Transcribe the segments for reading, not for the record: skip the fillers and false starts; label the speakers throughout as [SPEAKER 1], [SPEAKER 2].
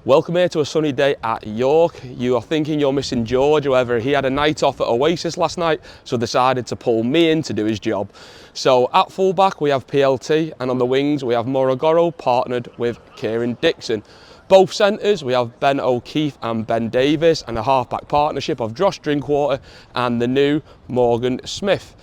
[SPEAKER 1] Welcome here to a sunny day at York. You are thinking you're missing George, however he had a night off at Oasis last night, so decided to pull me in to do his job. So at fullback we have PLT, and on the wings we have Morogoro partnered with Kieran Dixon. Both centres we have Ben O'Keefe and Ben Davis, and a halfback partnership of Josh Drinkwater and the new Morgan Smith.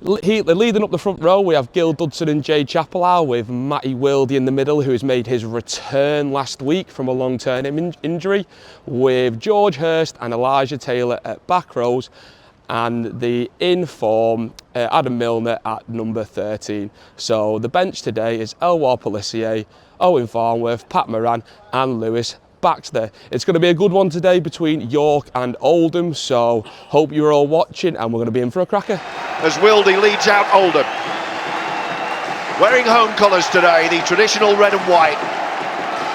[SPEAKER 1] Leading up the front row we have Hudson and Chapelhow, with Matty Wildy in the middle, who has made his return last week from a long-term injury, with George Hirst and Elijah Taylor at back rows, and the in-form Adam Milner at number 13. So the bench today is Elwar Pelissier, Owen Farnworth, Pat Moran and Lewis Baxter. It's going to be a good one today between York and Oldham, so hope you're all watching, and we're going to be in for a cracker.
[SPEAKER 2] As Wildy leads out Oldham, wearing home colours today, the traditional red and white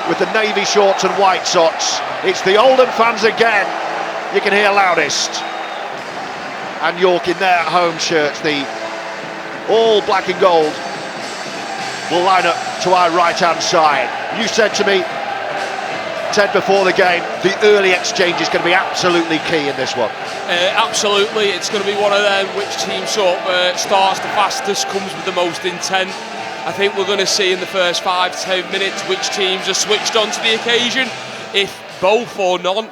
[SPEAKER 2] with the navy shorts and white socks. It's the Oldham fans again, you can hear loudest, and York in their home shirts, the all black and gold, will line up to our right hand side. You said to me, Ted, before the game, the early exchange is going to be absolutely key in this one.
[SPEAKER 3] Absolutely, it's going to be one of them which team starts the fastest, comes with the most intent. I think we're going to see in the first 5-10 minutes which teams are switched on to the occasion, if both or none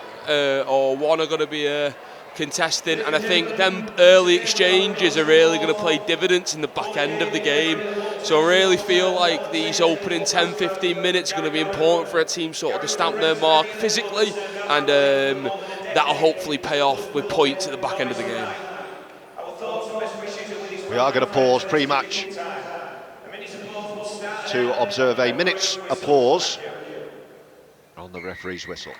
[SPEAKER 3] or one are going to be contesting, and I think them early exchanges are really going to play dividends in the back end of the game. So I really feel like these opening 10-15 minutes are going to be important for a team sort of to stamp their mark physically, and that'll hopefully pay off with points at the back end of the game.
[SPEAKER 2] We are going to pause pre-match to observe a minute's applause on the referee's whistle.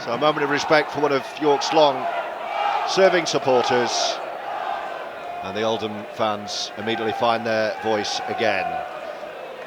[SPEAKER 2] So a moment of respect for one of York's long-serving supporters, and the Oldham fans immediately find their voice again.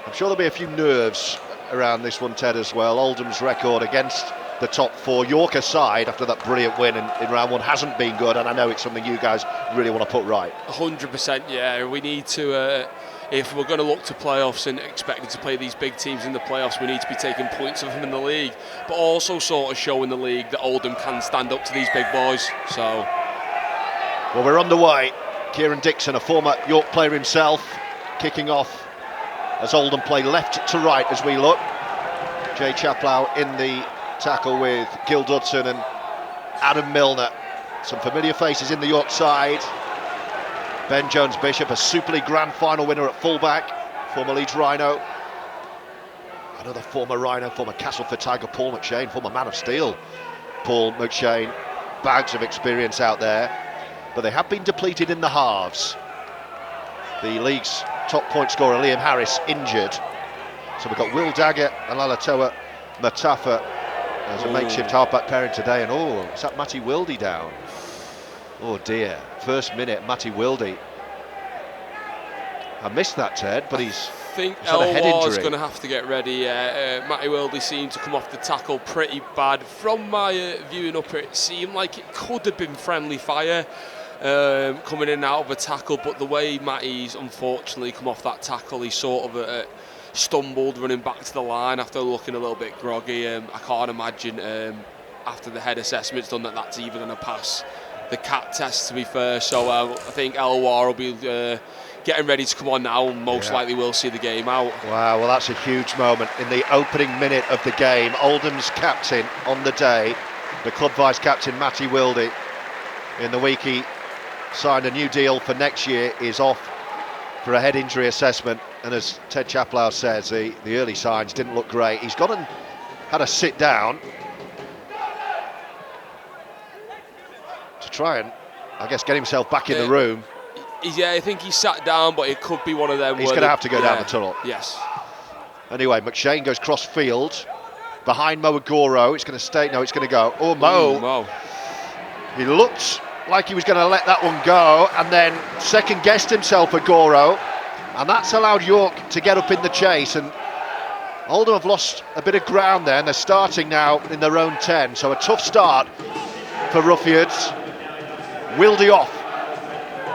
[SPEAKER 2] I'm sure there'll be a few nerves around this one, Ted, as well. Oldham's record against the top four, York aside, after that brilliant win in round one, hasn't been good, and I know it's something you guys really want to put right.
[SPEAKER 3] 100%, yeah. We need to, if we're going to look to playoffs and expecting to play these big teams in the playoffs, we need to be taking points of them in the league, but also sort of showing the league that Oldham can stand up to these big boys. So,
[SPEAKER 2] well, we're underway. Kieran Dixon, a former York player himself, kicking off as Oldham play left to right as we look. Chapelhow in the tackle with Hudson and Adam Milner. Some familiar faces in the York side. Ben Jones-Bishop, a Super League Grand Final winner at fullback, former Leeds Rhino. Another former Rhino, former Castleford Tiger, Paul McShane, former Man of Steel, Paul McShane. Bags of experience out there, but they have been depleted in the halves. The league's top point scorer, Liam Harris, injured. So we've got Will Dagger and Lalatoa Matafa as a makeshift halfback pairing today. And is that Matty Wildy down? Oh dear, first minute, Matty Wildy. I missed that, Ted, but he's
[SPEAKER 3] had
[SPEAKER 2] a head injury.
[SPEAKER 3] Elwar's going to have to get ready. Matty Wildy seemed to come off the tackle pretty bad. From my viewing up, it seemed like it could have been friendly fire coming in and out of a tackle, but the way Matty's unfortunately come off that tackle, he sort of stumbled running back to the line after looking a little bit groggy. I can't imagine after the head assessment's done that's even going to pass the CAT test, to be fair. So I think Elwar will be getting ready to come on now, and most likely we'll see the game out.
[SPEAKER 2] Wow, well that's a huge moment in the opening minute of the game. Oldham's captain on the day, the club vice-captain Matty Wilde, in the week he signed a new deal for next year, is off for a head injury assessment, and as Ted Chapelhow says, the early signs didn't look great. He's gone and had a sit down to try and, I guess, get himself back in the room.
[SPEAKER 3] Yeah, I think he sat down, but it could be one of them.
[SPEAKER 2] He's going to have to go down the tunnel.
[SPEAKER 3] Yes.
[SPEAKER 2] Anyway, McShane goes cross field behind Mo Agoro. It's going to stay. No, it's going to go. Oh, Mo. He looked like he was going to let that one go, and then second guessed himself, Agoro, and that's allowed York to get up in the chase. And Oldham have lost a bit of ground there, and they're starting now in their own 10. So a tough start for Ruffians. Wilde off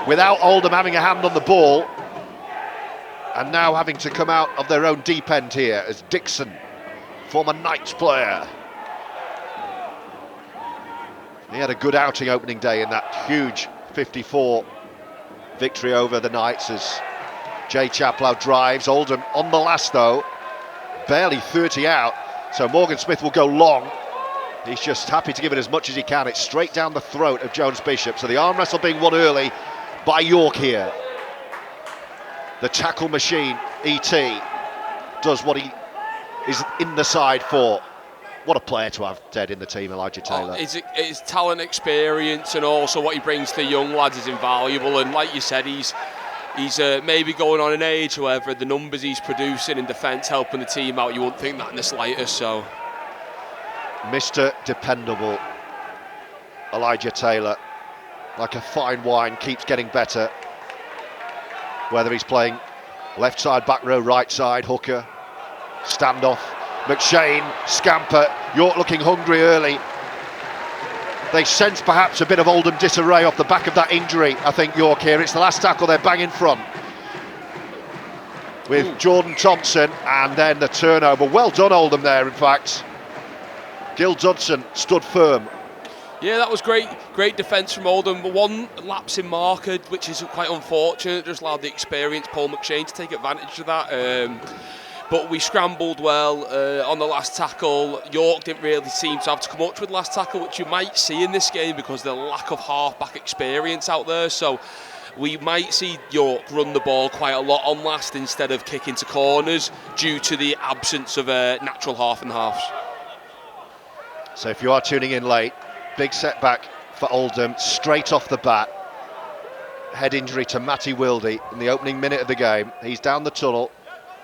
[SPEAKER 2] without Oldham having a hand on the ball, and now having to come out of their own deep end here as Dixon, former Knights player. He had a good outing opening day in that huge 54 victory over the Knights as Jay Chapelhow drives. Oldham on the last though, barely 30 out, so Morgan Smith will go long. He's just happy to give it as much as he can. It's straight down the throat of Jones Bishop, so the arm wrestle being won early by York here. The tackle machine, E.T., does what he is in the side for. What a player to have dead in the team, Elijah Taylor.
[SPEAKER 3] His talent, experience, and also what he brings to young lads is invaluable. And like you said, he's maybe going on in age, however, the numbers he's producing in defence, helping the team out, you wouldn't think that in the slightest. So,
[SPEAKER 2] Mr. Dependable, Elijah Taylor, like a fine wine, keeps getting better. Whether he's playing left side, back row, right side, hooker, standoff. McShane, scamper, York looking hungry early. They sense perhaps a bit of Oldham disarray off the back of that injury, I think, York here. It's the last tackle, they're bang in front with Jordan Thompson, and then the turnover. Well done, Oldham there, in fact. Gil Dudson stood firm.
[SPEAKER 3] Yeah, that was great defence from Oldham. One lapse in marker, which is quite unfortunate, just allowed the experienced Paul McShane to take advantage of that. But we scrambled well on the last tackle. York didn't really seem to have to come up with the last tackle, which you might see in this game because of the lack of half-back experience out there. So we might see York run the ball quite a lot on last instead of kick into corners due to the absence of natural half and halves.
[SPEAKER 2] So if you are tuning in late, big setback for Oldham straight off the bat. Head injury to Matty Wilde in the opening minute of the game. He's down the tunnel.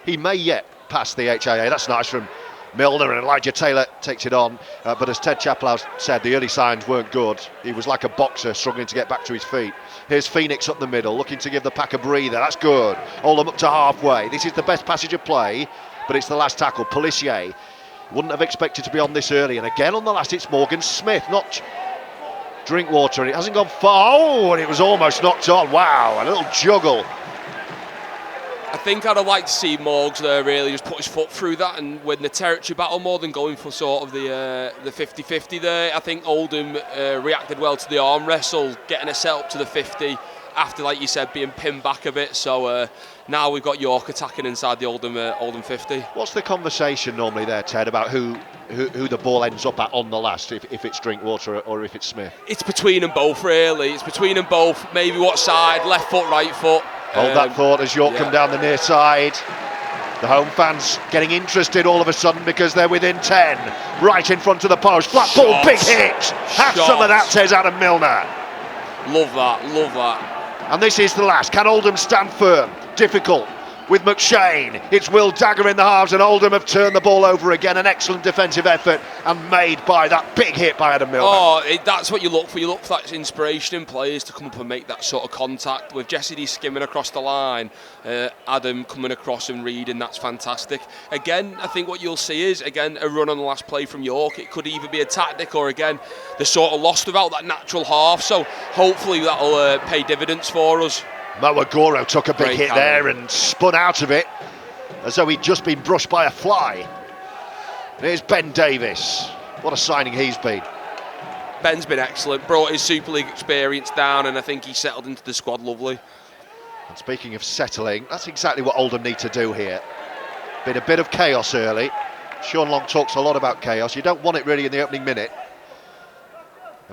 [SPEAKER 2] He may yet pass the HIA. That's nice from Milner, and Elijah Taylor takes it on. But as Ted Chapelhow said, the early signs weren't good. He was like a boxer struggling to get back to his feet. Here's Phoenix up the middle, looking to give the pack a breather. That's good. Oldham up to halfway. This is the best passage of play, but it's the last tackle. Polissier wouldn't have expected to be on this early. And again on the last, it's Morgan Smith, not Drinkwater. And it hasn't gone far. Oh, and it was almost knocked on. Wow, a little juggle.
[SPEAKER 3] I think I'd have liked to see Morgs there really just put his foot through that and win the territory battle more than going for sort of the 50-50 there. I think Oldham reacted well to the arm wrestle, getting a set up to the 50 after, like you said, being pinned back a bit. So now we've got York attacking inside the Oldham 50.
[SPEAKER 2] What's the conversation normally there, Ted, about who the ball ends up at on the last, if it's Drinkwater or if it's Smith?
[SPEAKER 3] It's between them both really. It's between them both. Maybe what side, left foot, right foot.
[SPEAKER 2] Hold that thought as York come down the near side. The home fans getting interested all of a sudden because they're within 10. Right in front of the post. Blackpool, big hit. Have some of that, says Adam Milner.
[SPEAKER 3] Love that.
[SPEAKER 2] And this is the last. Can Oldham stand firm? Difficult with McShane. It's Will Dagger in the halves, and Oldham have turned the ball over again. An excellent defensive effort and made by that big hit by Adam Milner.
[SPEAKER 3] Oh, that's what you look for. You look for that inspiration in players to come up and make that sort of contact. With Jesse D skimming across the line, Adam coming across and reading, that's fantastic. Again, I think what you'll see is, again, a run on the last play from York. It could either be a tactic or, again, they're sort of lost without that natural half. So hopefully that'll pay dividends for us.
[SPEAKER 2] Mo Agoro took a big hit there and spun out of it as though he'd just been brushed by a fly. And here's Ben Davis. What a signing he's been.
[SPEAKER 3] Ben's been excellent, brought his Super League experience down, and I think he settled into the squad lovely.
[SPEAKER 2] And speaking of settling, that's exactly what Oldham need to do here. Been a bit of chaos early. Sean Long talks a lot about chaos. You don't want it really in the opening minute.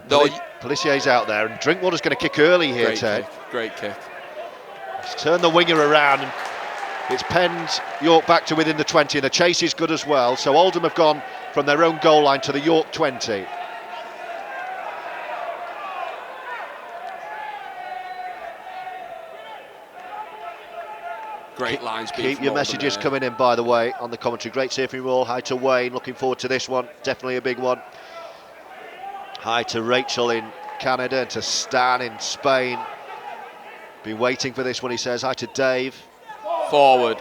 [SPEAKER 2] Pelissier's out there, and Drinkwater's going to kick early here, Ted.
[SPEAKER 3] Great kick.
[SPEAKER 2] He's turned the winger around, and it's penned York back to within the 20, and the chase is good as well. So Oldham have gone from their own goal line to the York 20.
[SPEAKER 3] Great lines.
[SPEAKER 2] Keep your messages coming in, by the way, on the commentary. Great to hear from you all. Hi to Wayne, looking forward to this one. Definitely a big one. Hi to Rachel in Canada and to Stan in Spain. Been waiting for this one, he says. Hi to Dave.
[SPEAKER 3] Forward.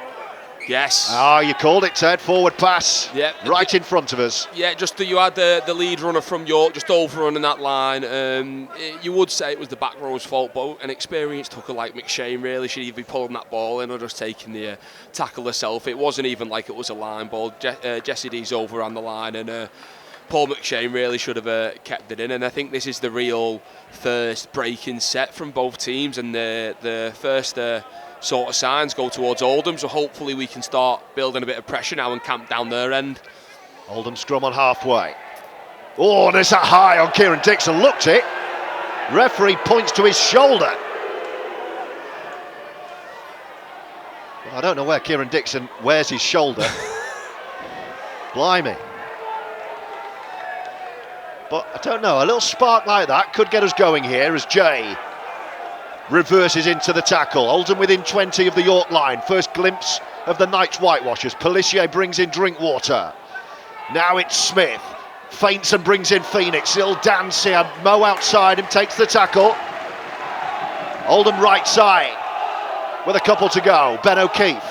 [SPEAKER 3] Yes.
[SPEAKER 2] Oh, you called it, Ted. Forward pass.
[SPEAKER 3] Yeah.
[SPEAKER 2] Right in front of us.
[SPEAKER 3] Yeah, just you had the lead runner from York just overrunning that line. You would say it was the back row's fault, but an experienced hooker like McShane really should either be pulling that ball in or just taking the tackle herself. It wasn't even like it was a line ball. Jessie D's overran the line, and Paul McShane really should have kept it in. And I think this is the real first breaking set from both teams, and the first sort of signs go towards Oldham, so hopefully we can start building a bit of pressure now and camp down their end.
[SPEAKER 2] Oldham scrum on halfway. Oh, there's that high on Kieran Dixon, looked it. Referee points to his shoulder. Well, I don't know where Kieran Dixon wears his shoulder. Blimey. But I don't know, a little spark like that could get us going here as Jay reverses into the tackle. Oldham within 20 of the York line. First glimpse of the Knights whitewashers. Pelissier brings in Drinkwater. Now it's Smith. Feints and brings in Phoenix. He'll dance here. Mo outside him, takes the tackle. Oldham right side with a couple to go. Ben O'Keefe.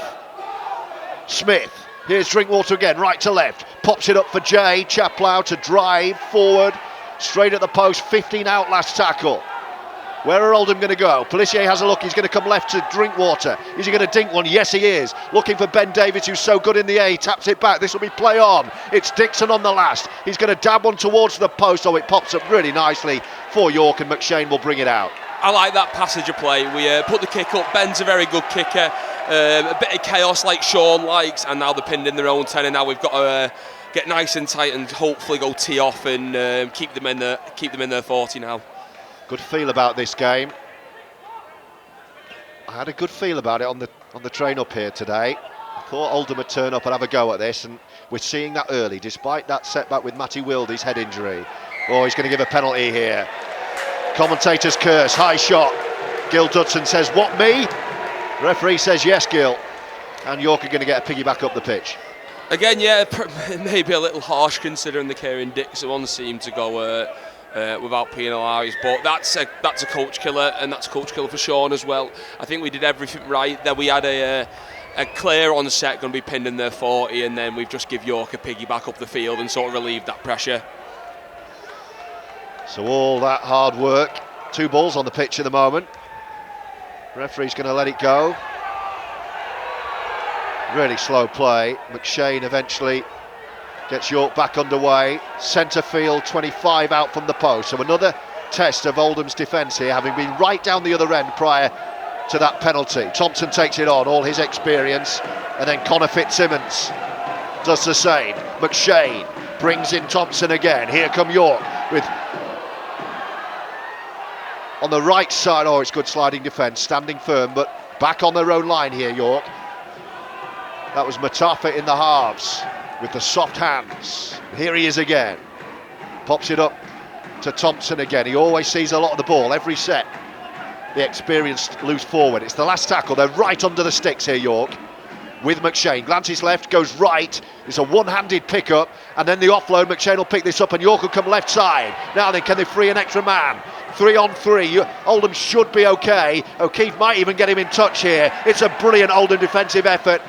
[SPEAKER 2] Smith. Here's Drinkwater again, right to left. Pops it up for Jay. Chapelhow to drive forward. Straight at the post. 15 out last tackle. Where are Oldham going to go? Pelissier has a look, he's going to come left to Drinkwater. Is he going to dink one? Yes, he is. Looking for Ben Davies, who's so good in the air. He taps it back. This will be play on. It's Dixon on the last. He's going to dab one towards the post. Oh, it pops up really nicely for York, and McShane will bring it out.
[SPEAKER 3] I like that passage of play. We put the kick up. Ben's a very good kicker. A bit of chaos like Sean likes, and now they're pinned in their own 10, and now we've got to get nice and tight and hopefully go tee off and keep them in their 40 now.
[SPEAKER 2] Good feel about this game. I had a good feel about it on the train up here today. I thought Oldham would turn up and have a go at this, and we're seeing that early, despite that setback with Matty Wildy's head injury. Oh, he's going to give a penalty here. Commentator's curse, high shot. Gil Dudson says, what, me? Referee says, yes, Gil. And York are going to get a piggyback up the pitch.
[SPEAKER 3] Again, yeah, maybe a little harsh considering the Kieran Dixon one seemed to go without penalised, but that's a coach killer, and that's a coach killer for Sean as well. I think we did everything right. Then we had a clear on set, going to be pinned in their 40, and then we've just give York a piggyback up the field and sort of relieved that pressure.
[SPEAKER 2] So all that hard work, 2 balls on the pitch at the moment. Referee's going to let it go. Really slow play. McShane eventually gets York back underway. Centre field, 25 out from the post. So another test of Oldham's defence here, having been right down the other end prior to that penalty. Thompson takes it on, all his experience. And then Connor Fitzsimmons does the same. McShane brings in Thompson again. Here come York with... on the right side, oh, it's good sliding defence, standing firm, but back on their own line here, York. That was Matafa in the halves with the soft hands. Here he is again. Pops it up to Thompson again. He always sees a lot of the ball every set. The experienced loose forward. It's the last tackle. They're right under the sticks here, York. With McShane. Glances left, goes right. It's a one-handed pick-up, and then the offload. McShane will pick this up, and York will come left side. Now then, can they free an extra man? 3 on 3. Oldham should be okay. O'Keefe might even get him in touch here. It's a brilliant Oldham defensive effort.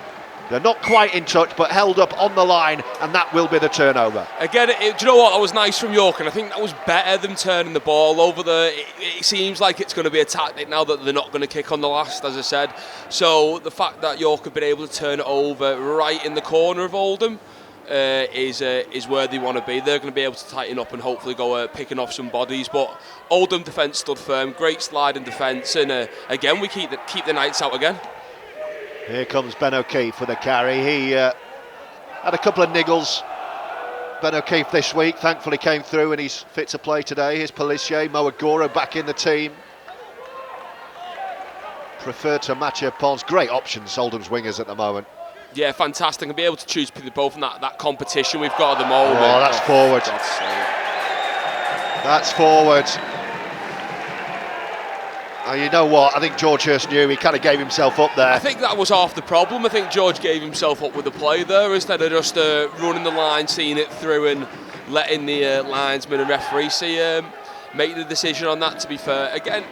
[SPEAKER 2] They're not quite in touch, but held up on the line, and that will be the turnover.
[SPEAKER 3] Again, do you know what? That was nice from York, and I think that was better than turning the ball over. It seems like it's going to be a tactic now that they're not going to kick on the last, as I said. So the fact that York have been able to turn it over right in the corner of Oldham, is where they want to be. They're going to be able to tighten up and hopefully go picking off some bodies. But Oldham defence stood firm, great sliding defence, and again we keep the Knights out again.
[SPEAKER 2] Here comes Ben O'Keefe with a carry. He had a couple of niggles. Ben O'Keefe this week thankfully came through and he's fit to play today. Here's Pelissier, Mo Agoro back in the team. Preferred to Mathieu Pons. Great options, Oldham's wingers at the moment.
[SPEAKER 3] Yeah, fantastic. And be able to choose both in that competition we've got at the moment.
[SPEAKER 2] Oh, that's forward. That's forward. Oh, you know what? I think George Hirst knew. He kind of gave himself up there.
[SPEAKER 3] I think that was half the problem. I think George gave himself up with the play there instead of just running the line, seeing it through and letting the linesman and referee make the decision on that, to be fair. Again,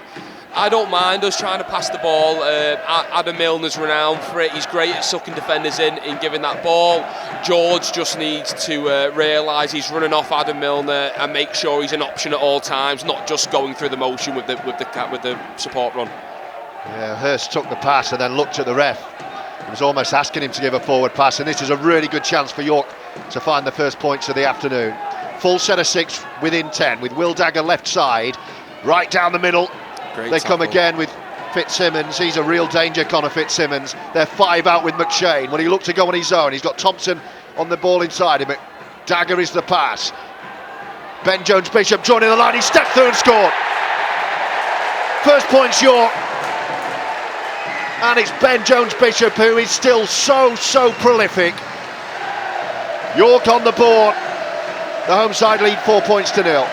[SPEAKER 3] I don't mind us trying to pass the ball. Adam Milner's renowned for it. He's great at sucking defenders in giving that ball. George just needs to realise he's running off Adam Milner and make sure he's an option at all times, not just going through the motion with the support run.
[SPEAKER 2] Yeah, Hirst took the pass and then looked at the ref. He was almost asking him to give a forward pass, and this is a really good chance for York to find the first points of the afternoon. Full set of 6 within 10, with Will Dagger left side, right down the middle.
[SPEAKER 3] Great
[SPEAKER 2] they
[SPEAKER 3] tackle.
[SPEAKER 2] come again with Fitzsimmons. He's a real danger, Connor Fitzsimmons. They're 5 out with McShane. When he looked to go on his own, he's got Thompson on the ball inside him. Dagger is the pass. Ben Jones-Bishop joining the line. He stepped through and scored. First points York. And it's Ben Jones-Bishop who is still so prolific. York on the board. The home side lead 4 points to 0.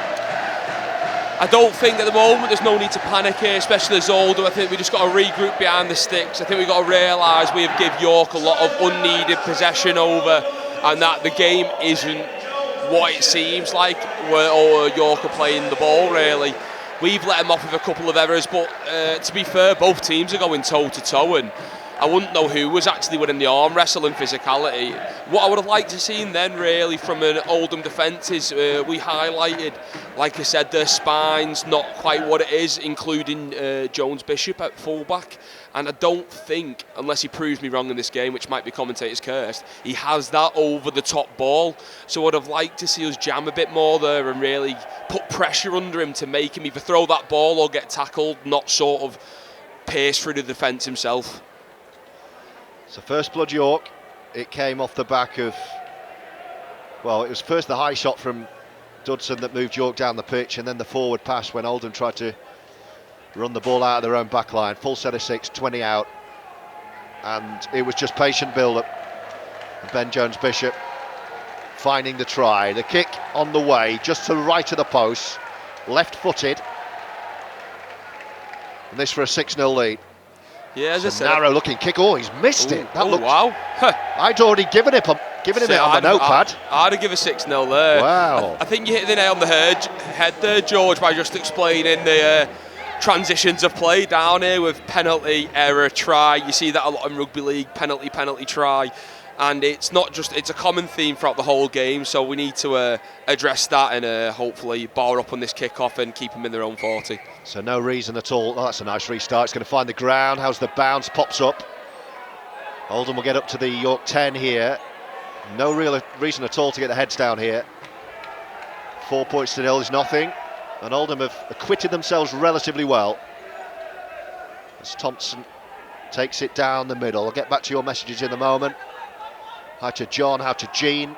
[SPEAKER 3] I don't think at the moment there's no need to panic here, especially as Oldham. I think we just got to regroup behind the sticks. I think we've got to realise we have given York a lot of unneeded possession over, and that the game isn't what it seems like, or York are playing the ball really. We've let them off with a couple of errors, but to be fair, both teams are going toe to toe, and I wouldn't know who was actually winning the arm wrestle and physicality. What I would have liked to see then really from an Oldham defence is we highlighted, like I said, their spine's not quite what it is, including Jones-Bishop at fullback. And I don't think, unless he proves me wrong in this game, which might be commentator's cursed, he has that over the top ball. So I'd have liked to see us jam a bit more there and really put pressure under him to make him either throw that ball or get tackled, not sort of pierce through the defence himself.
[SPEAKER 2] So first blood York, it came off the back of, well, it was first the high shot from Dudson that moved York down the pitch, and then the forward pass when Oldham tried to run the ball out of their own back line. Full set of 6, 20 out, and it was just patient build-up. Ben Jones-Bishop finding the try. The kick on the way, just to the right of the post, left-footed, and this for a 6-0 lead.
[SPEAKER 3] Yeah,
[SPEAKER 2] it's a narrow-looking kick. Oh, he's missed it. That looked,
[SPEAKER 3] wow.
[SPEAKER 2] I'd already given him it on the notepad.
[SPEAKER 3] I'd have given a 6-0 there.
[SPEAKER 2] Wow.
[SPEAKER 3] I think you hit the nail on the head there, George, by just explaining the transitions of play down here with penalty, error, try. You see that a lot in rugby league, penalty, try. And it's not just, it's a common theme throughout the whole game, so we need to address that and hopefully bar up on this kick-off and keep them in their own 40.
[SPEAKER 2] So no reason at all. Oh, that's a nice restart. It's going to find the ground. How's the bounce? Pops up. Oldham will get up to the York 10 here. No real reason at all to get the heads down here. 4 points to 0 is nothing. And Oldham have acquitted themselves relatively well. As Thompson takes it down the middle. I'll get back to your messages in a moment. Hi to John, hi to Jean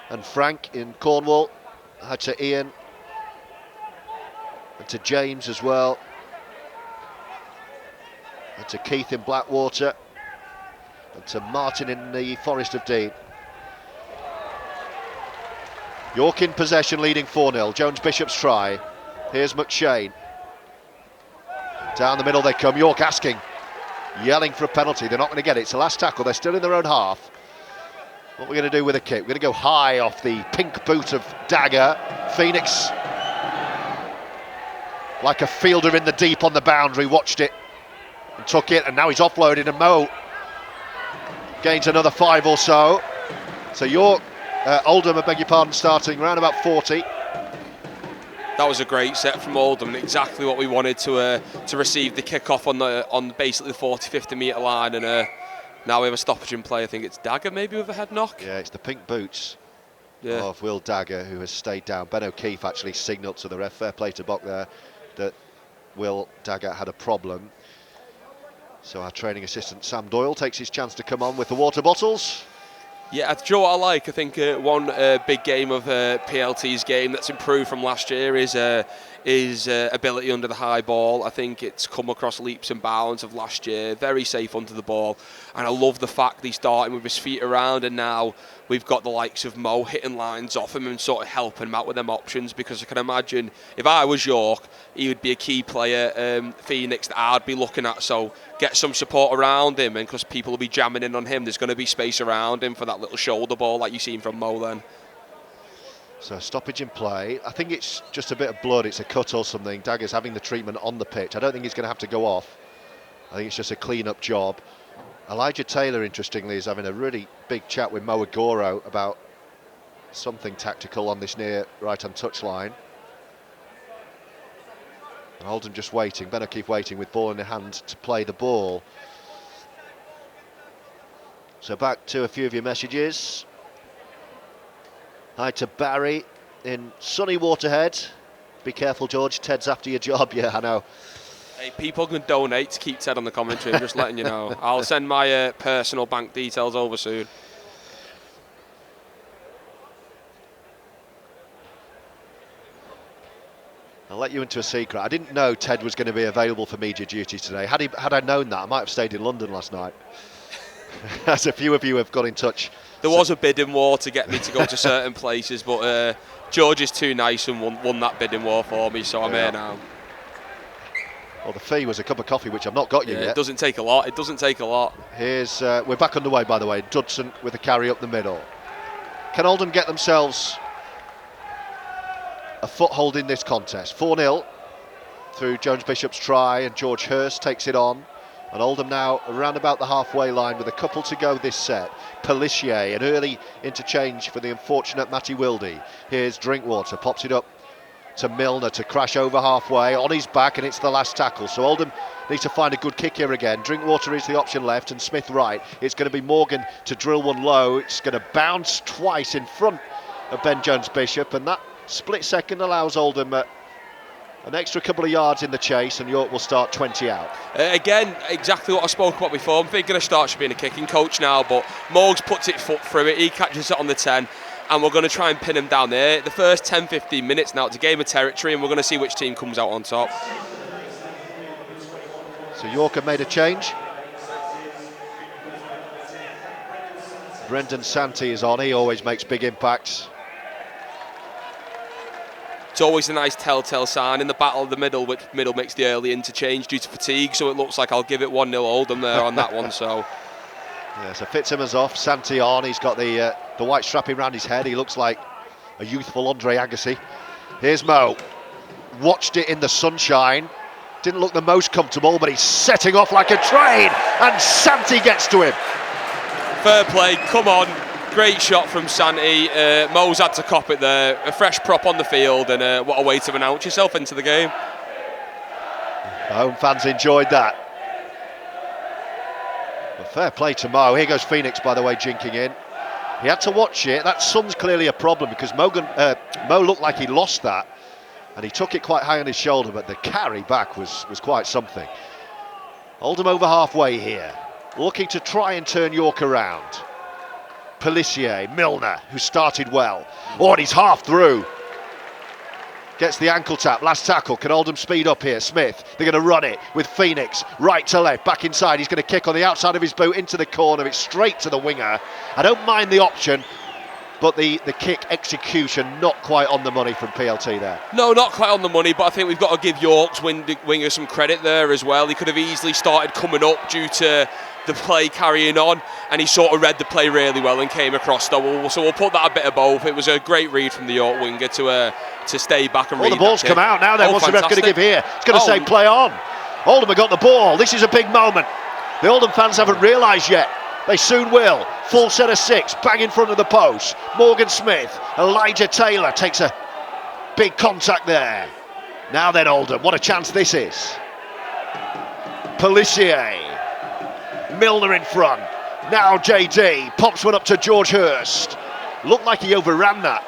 [SPEAKER 2] and Frank in Cornwall. Hi to Ian and to James as well. And to Keith in Blackwater. And to Martin in the Forest of Dean. York in possession, leading 4-0. Jones-Bishop's try. Here's McShane. Down the middle they come. York asking, yelling for a penalty. They're not going to get it. It's the last tackle. They're still in their own half. What we're going to do with a kick? We're going to go high off the pink boot of Dagger. Phoenix, like a fielder in the deep on the boundary, watched it and took it, and now he's offloaded, and Mo gains another 5 or so. So York, Oldham, I beg your pardon, starting around about 40.
[SPEAKER 3] That was a great set from Oldham, exactly what we wanted to receive the kick-off on basically the 40-50 metre line, and Now we have a stoppage in play. I think it's Dagger maybe with a head knock.
[SPEAKER 2] Yeah, it's the pink boots
[SPEAKER 3] Yeah.
[SPEAKER 2] of Will Dagger who has stayed down. Ben O'Keefe actually signalled to the ref, fair play to Bock there, that Will Dagger had a problem. So our training assistant Sam Doyle takes his chance to come on with the water bottles.
[SPEAKER 3] Yeah, do you know what I like? I think one big game of PLT's game that's improved from last year is ability under the high ball. I think it's come across leaps and bounds of last year. Very safe under the ball. And I love the fact he's starting with his feet around, and now we've got the likes of Mo hitting lines off him and sort of helping him out with them options, because I can imagine if I was York, he would be a key player, Phoenix, that I'd be looking at. So get some support around him, and because people will be jamming in on him, there's going to be space around him for that little shoulder ball like you've seen from Mo then.
[SPEAKER 2] So stoppage in play. I think it's just a bit of blood, it's a cut or something. Dagger's having the treatment on the pitch. I don't think he's going to have to go off. I think it's just a clean-up job. Elijah Taylor, interestingly, is having a really big chat with Mo Agoro about something tactical on this near right-hand touchline. And Oldham just waiting, Ben O'Keefe waiting with ball in the hand to play the ball. So back to a few of your messages. Hi to Barry in sunny Waterhead. Be careful, George, Ted's after your job. Yeah, I know.
[SPEAKER 3] Hey, people can donate to keep Ted on the commentary, I'm just letting you know. I'll send my personal bank details over soon.
[SPEAKER 2] I'll let you into a secret. I didn't know Ted was going to be available for media duties today. Had I known that, I might have stayed in London last night. As a few of you have got in touch.
[SPEAKER 3] There was a bidding war to get me to go to certain places, but George is too nice and won that bidding war for me, so I'm here now.
[SPEAKER 2] Well, the fee was a cup of coffee, which I've not got you yet.
[SPEAKER 3] It doesn't take a lot. It doesn't take a lot.
[SPEAKER 2] Here's we're back underway, by the way. Hudson with a carry up the middle. Can Oldham get themselves a foothold in this contest? 4-0 through Jones Bishop's try, and George Hirst takes it on. And Oldham now around about the halfway line with a couple to go this set. Pelissier, an early interchange for the unfortunate Matty Wildy. Here's Drinkwater, pops it up to Milner to crash over halfway on his back, and it's the last tackle. So Oldham needs to find a good kick here again. Drinkwater is the option left and Smith right. It's going to be Morgan to drill one low. It's going to bounce twice in front of Ben Jones Bishop, and that split second allows Oldham an extra couple of yards in the chase, and York will start 20 out.
[SPEAKER 3] Again, exactly what I spoke about before. I'm thinking of starts being a kicking coach now, but Morgs puts it foot through it. He catches it on the 10, and we're going to try and pin him down there. The first 10-15 minutes now, it's a game of territory, and we're going to see which team comes out on top.
[SPEAKER 2] So York have made a change. Brendan Santee is on. He always makes big impacts.
[SPEAKER 3] It's always a nice telltale sign in the battle of the middle, which middle makes the early interchange due to fatigue, so it looks like I'll give it 1-0 Oldham there on that one. So
[SPEAKER 2] yeah, so Fitzsimmons off, Santee on. He's got the white strapping around his head. He looks like a youthful Andre Agassi. Here's Mo. Watched it in the sunshine. Didn't look the most comfortable, but he's setting off like a train, and Santee gets to him.
[SPEAKER 3] Fair play, come on. Great shot from Santee. Mo's had to cop it there. A fresh prop on the field, and what a way to announce yourself into the game.
[SPEAKER 2] The home fans enjoyed that. But fair play to Mo. Here goes Phoenix, by the way, jinking in. He had to watch it. That sun's clearly a problem, because Mo looked like he lost that, and he took it quite high on his shoulder, but the carry back was quite something. Oldham over halfway here, looking to try and turn York around. Pelissier, Milner, who started well. Oh, and he's half through. Gets the ankle tap, last tackle. Can Oldham speed up here? Smith, they're going to run it with Phoenix, right to left, back inside. He's going to kick on the outside of his boot into the corner. It's straight to the winger. I don't mind the option, but the kick execution not quite on the money from PLT there.
[SPEAKER 3] No, not quite on the money, but I think we've got to give York's winger some credit there as well. He could have easily started coming up due to the play carrying on, and he sort of read the play really well and came across the wall. So we'll put that a bit of both. It was a great read from the York winger to stay back and read.
[SPEAKER 2] The ball's come out now. Then what's the ref going to give here? It's going to say play on. Oldham have got the ball. This is a big moment. The Oldham fans haven't realised yet. They soon will. Full set of 6, bang in front of the post. Morgan Smith, Elijah Taylor takes a big contact there. Now then, Oldham, what a chance this is. Pelissier, Milner in front. Now JD pops one up to George Hirst. Looked like he overran that,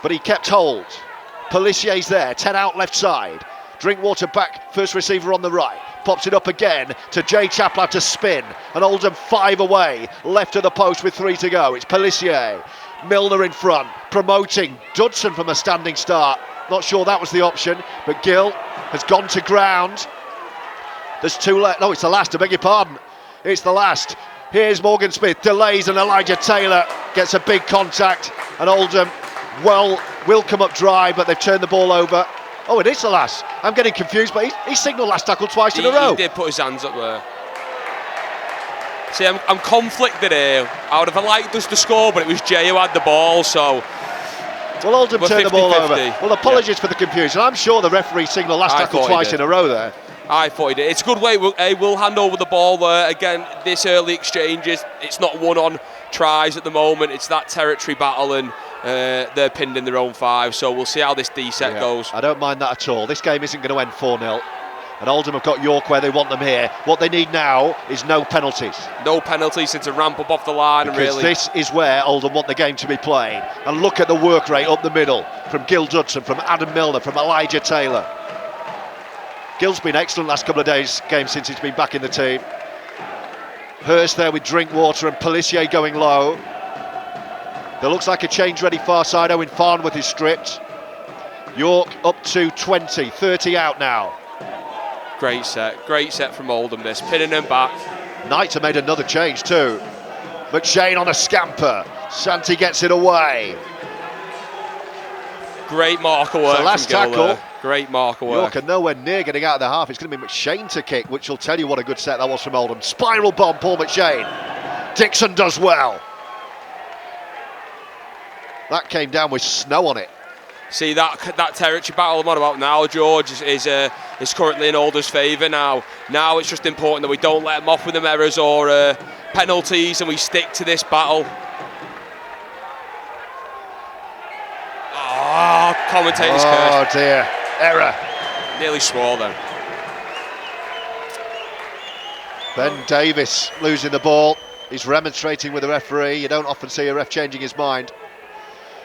[SPEAKER 2] but he kept hold. Pelissier's there, 10 out left side. Drinkwater back, first receiver on the right. Pops it up again to Jay Chapelhow to spin. And Oldham 5 away, left of the post with 3 to go. It's Pelissier. Milner in front, promoting Dudson from a standing start. Not sure that was the option, but Gill has gone to ground. There's 2 left. No, it's the last, I beg your pardon. It's the last. Here's Morgan Smith, delays, and Elijah Taylor gets a big contact. And Oldham, well, will come up dry, but they've turned the ball over. Oh, it is the last. I'm getting confused, but he signalled last tackle twice in a row.
[SPEAKER 3] He did put his hands up there. See, I'm conflicted here. I would have liked us to score, but it was Jay who had the ball, so...
[SPEAKER 2] Well, Oldham turned the ball
[SPEAKER 3] 50-50.
[SPEAKER 2] over. Well, apologies for the confusion. I'm sure the referee signalled last tackle twice in a row there.
[SPEAKER 3] I thought he did. It's a good way. We'll hand over the ball there. Again, this early exchanges, it's not won on tries at the moment. It's that territory battle, and they're pinned in their own 5. So we'll see how this D set goes.
[SPEAKER 2] I don't mind that at all. This game isn't going to end 4-0. And Oldham have got York where they want them here. What they need now is no penalties.
[SPEAKER 3] No penalties, and to ramp up off the line.
[SPEAKER 2] Because
[SPEAKER 3] and really,
[SPEAKER 2] this is where Oldham want the game to be played. And look at the work rate up the middle from Gil Dudson, from Adam Milner, from Elijah Taylor. Gil's been excellent last couple of games since he's been back in the team. Hirst there with Drinkwater and Pelissier going low. There looks like a change ready far side. Owen Farnworth is stripped. York up to 20, 30 out now.
[SPEAKER 3] great set from Oldham this, pinning them back.
[SPEAKER 2] Knights have made another change too. McShane on a scamper. Santi gets it away.
[SPEAKER 3] Great marker work.
[SPEAKER 2] So last
[SPEAKER 3] from Gil
[SPEAKER 2] tackle.
[SPEAKER 3] there. Great marker work.
[SPEAKER 2] York are nowhere near getting out of the half. It's going to be McShane to kick, which will tell you what a good set that was from Oldham. Spiral bomb, Paul McShane. Dixon does well. That came down with snow on it.
[SPEAKER 3] See that territory battle I'm on about now, George, is currently in Oldham's favour now. Now it's just important that we don't let them off with them errors or penalties, and we stick to this battle. Oh, commentator's curse.
[SPEAKER 2] Oh dear, error.
[SPEAKER 3] Nearly swore then.
[SPEAKER 2] Ben Davis losing the ball. He's remonstrating with the referee. You don't often see a ref changing his mind.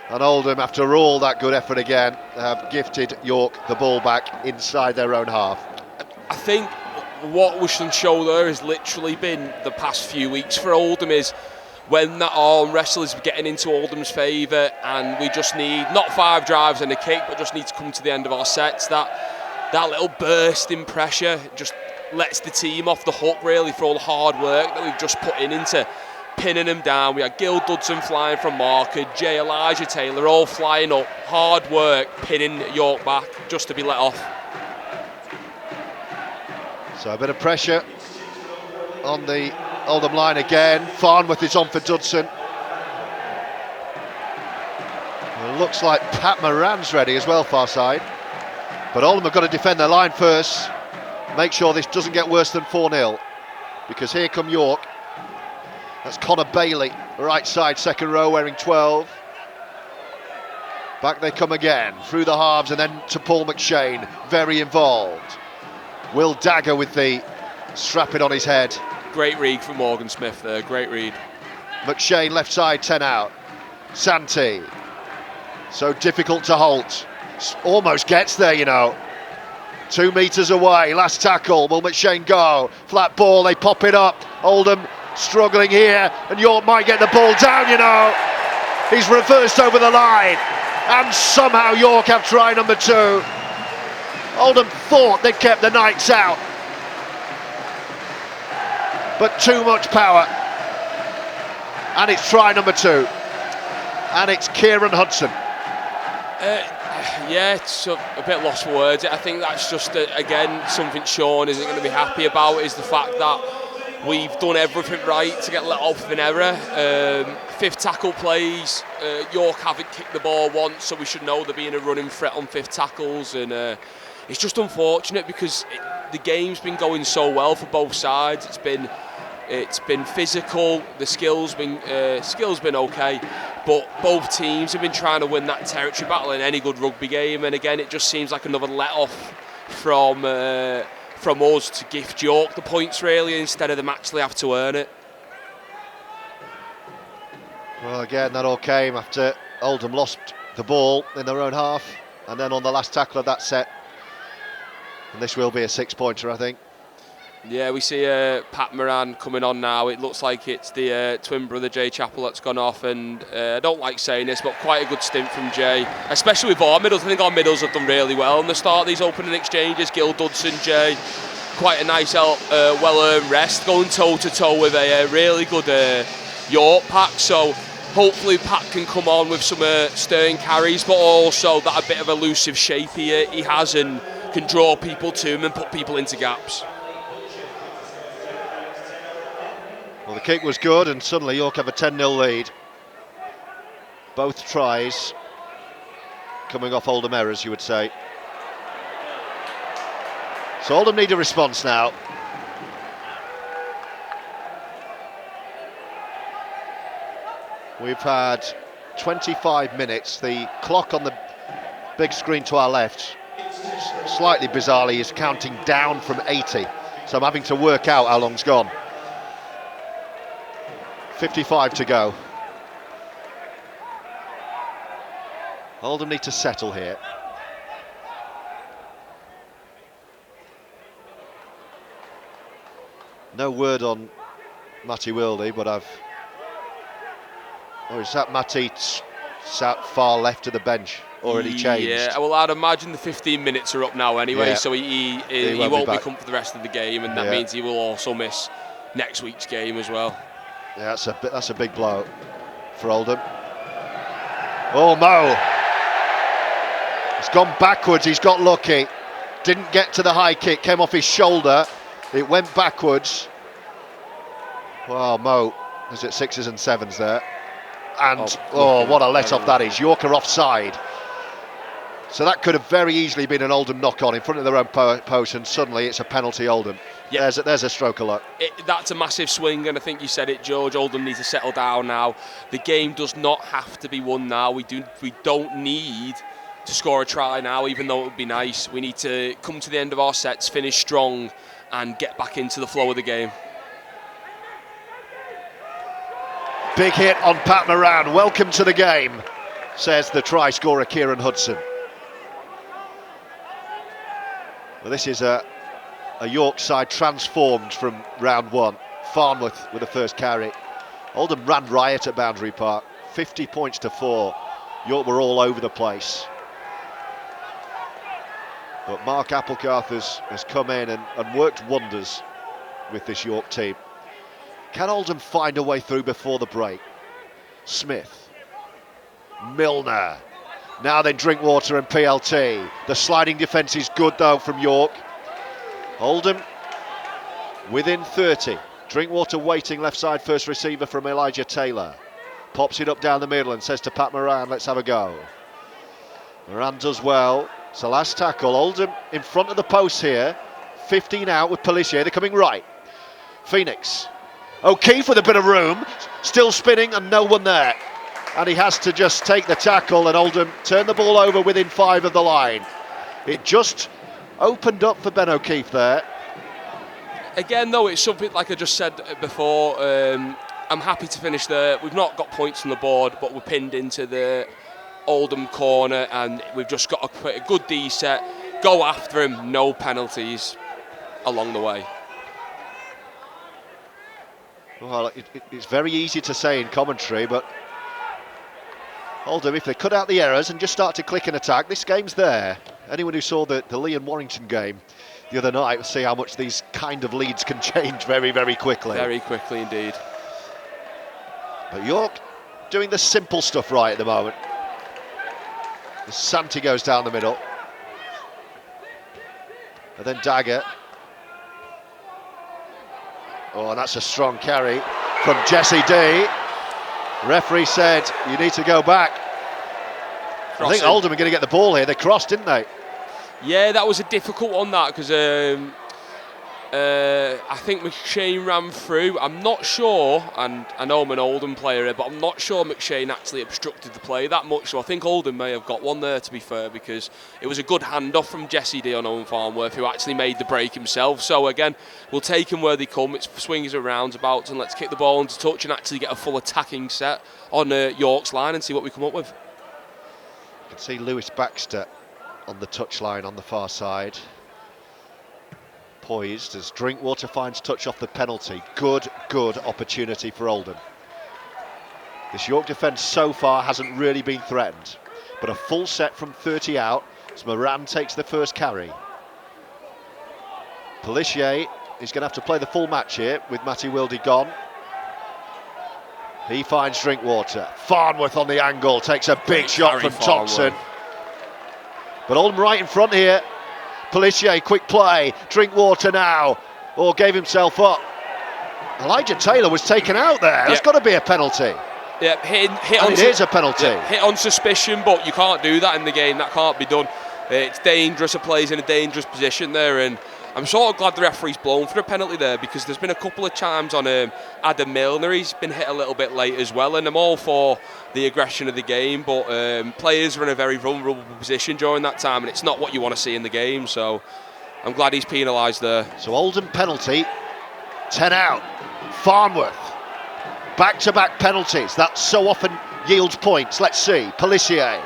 [SPEAKER 2] And Oldham, after all that good effort again, have gifted York the ball back inside their own half.
[SPEAKER 3] I think what we should show there has literally been the past few weeks for Oldham is when that arm wrestle is getting into Oldham's favour, and we just need not 5 drives and a kick, but just need to come to the end of our sets. That little burst in pressure just lets the team off the hook really for all the hard work that we've just put into pinning them down. We had Gil Dudson flying from marker, Jay, Elijah Taylor all flying up, hard work pinning York back just to be let off.
[SPEAKER 2] So a bit of pressure on the Oldham line again. Farnworth is on for Dudson. It looks like Pat Moran's ready as well, far side. But Oldham have got to defend their line first. Make sure this doesn't get worse than 4-0. Because here come York. That's Connor Bailey, right side, second row, wearing 12. Back they come again, through the halves, and then to Paul McShane, very involved. Will Dagger with the strapping on his head.
[SPEAKER 3] Great read from Morgan Smith there, great read.
[SPEAKER 2] McShane left side, 10 out. Santi, so difficult to halt. Almost gets there, you know. 2 metres away, last tackle, will McShane go? Flat ball, they pop it up. Oldham struggling here, and York might get the ball down, you know. He's reversed over the line, and somehow York have try number 2. Oldham thought they'd kept the Knights out, but too much power, and it's try number 2, and it's Kieran Hudson.
[SPEAKER 3] Yeah, it's a bit lost for words. I think that's just, again, something Sean isn't going to be happy about, is the fact that we've done everything right to get let off with an error. 5th tackle plays, York haven't kicked the ball once, so we should know there being a running threat on 5th tackles, and it's just unfortunate because the game's been going so well for both sides. It's been physical, the skill's been okay, but both teams have been trying to win that territory battle in any good rugby game, and again it just seems like another let-off from us to gift York the points really, instead of them actually have to earn it.
[SPEAKER 2] Well, again, that all came after Oldham lost the ball in their own half, and then on the last tackle of that set. And this will be a 6-pointer, I think.
[SPEAKER 3] Yeah, we see Pat Moran coming on now. It looks like it's the twin brother Jay Chapel that's gone off, and I don't like saying this, but quite a good stint from Jay, especially with our middles. I think our middles have done really well in the start of these opening exchanges. Gil, Hudson, Jay, quite a nice, well-earned rest, going toe-to-toe with a really good York pack. So hopefully Pat can come on with some stern carries, but also that a bit of elusive shape he has, and can draw people to him and put people into gaps.
[SPEAKER 2] Well, the kick was good, and suddenly York have a 10-0 lead. Both tries coming off Oldham errors, you would say. So Oldham need a response now. We've had 25 minutes. The clock on the big screen to our left, slightly bizarrely, is counting down from 80. So I'm having to work out how long's gone. 55 to go. Oldham need to settle here. No word on Matty Wildy, but I've... Oh, is that Matty sat far left of the bench? Already changed?
[SPEAKER 3] Yeah, well, I'd imagine the 15 minutes are up now anyway, yeah. So he won't be come for the rest of the game, and that means he will also miss next week's game as well.
[SPEAKER 2] Yeah, that's a big blow for Oldham. Oh, Mo! It's gone backwards, he's got lucky. Didn't get to the high kick, came off his shoulder. It went backwards. Well, Mo is at 6s and 7s there. And, what a let-off that is. York are offside. So that could have very easily been an Oldham knock-on in front of their own post, and suddenly it's a penalty Oldham. Yep. There's a stroke of luck.
[SPEAKER 3] That's a massive swing, and I think you said it, George. Oldham needs to settle down now. The game does not have to be won now. We don't need to score a try now, even though it would be nice. We need to come to the end of our sets, finish strong, and get back into the flow of the game.
[SPEAKER 2] Big hit on Pat Moran. Welcome to the game, says the try scorer Kieran Hudson. Well, this is a York side transformed from round one. Farnworth with the first carry. Oldham ran riot at Boundary Park. 50 points to 4. York were all over the place. But Mark Applegarth has come in and worked wonders with this York team. Can Oldham find a way through before the break? Smith. Milner. Now then Drinkwater and PLT. The sliding defence is good though from York. Oldham within 30. Drinkwater waiting left side first receiver from Elijah Taylor. Pops it up down the middle and says to Pat Moran, let's have a go. Moran does well. It's the last tackle. Oldham in front of the post here. 15 out with Pelissier. They're coming right. Phoenix. O'Keefe with a bit of room. Still spinning and no one there. And he has to just take the tackle, and Oldham turn the ball over within 5 of the line. It just opened up for Ben O'Keefe there.
[SPEAKER 3] Again, though, it's something like I just said before. I'm happy to finish there. We've not got points on the board, but we're pinned into the Oldham corner, and we've just got to put a good D set, go after him, no penalties along the way.
[SPEAKER 2] Well, it's very easy to say in commentary, but Oldham, if they cut out the errors and just start to click and attack, this game's there. Anyone who saw the Lee and Warrington game the other night will see how much these kind of leads can change very, very quickly.
[SPEAKER 3] Very quickly indeed.
[SPEAKER 2] But York doing the simple stuff right at the moment. Santi goes down the middle. And then Dagger. Oh, and that's a strong carry from Jesse D. Referee said, you need to go back. Crossing. I think Oldham are going to get the ball here. They crossed, didn't they?
[SPEAKER 3] Yeah, that was a difficult one, that, because I think McShane ran through. I'm not sure, and I know I'm an Oldham player here, but I'm not sure McShane actually obstructed the play that much. So I think Oldham may have got one there, to be fair, because it was a good handoff from Jesse D on Owen Farnworth, who actually made the break himself. So again, we'll take him where they come. It's swings and roundabouts, and let's kick the ball into touch and actually get a full attacking set on York's line and see what we come up with.
[SPEAKER 2] You can see Lewis Baxter on the touchline on the far side. Poised as Drinkwater finds touch off the penalty. Good opportunity for Oldham. This York defence so far hasn't really been threatened, but a full set from 30 out as Moran takes the first carry. Pelissier is going to have to play the full match here with Matty Wildy gone. He finds Drinkwater. Farnworth on the angle, takes a big shot from Thompson. But Oldham right in front here. Pelissier, quick play, Drinkwater now, gave himself up. Elijah Taylor was taken out there. That's got to be a penalty.
[SPEAKER 3] Yeah,
[SPEAKER 2] it is a penalty.
[SPEAKER 3] Yeah, hit on suspicion, but you can't do that in the game. That can't be done. It's dangerous. A player's in a dangerous position there, and I'm sort of glad the referee's blown for a penalty there, because there's been a couple of times on Adam Milner, he's been hit a little bit late as well, and I'm all for the aggression of the game, but players are in a very vulnerable position during that time, and it's not what you want to see in the game, so I'm glad he's penalised there.
[SPEAKER 2] So Oldham penalty, 10 out. Farnworth, back-to-back penalties, that so often yields points. Let's see, Pelissier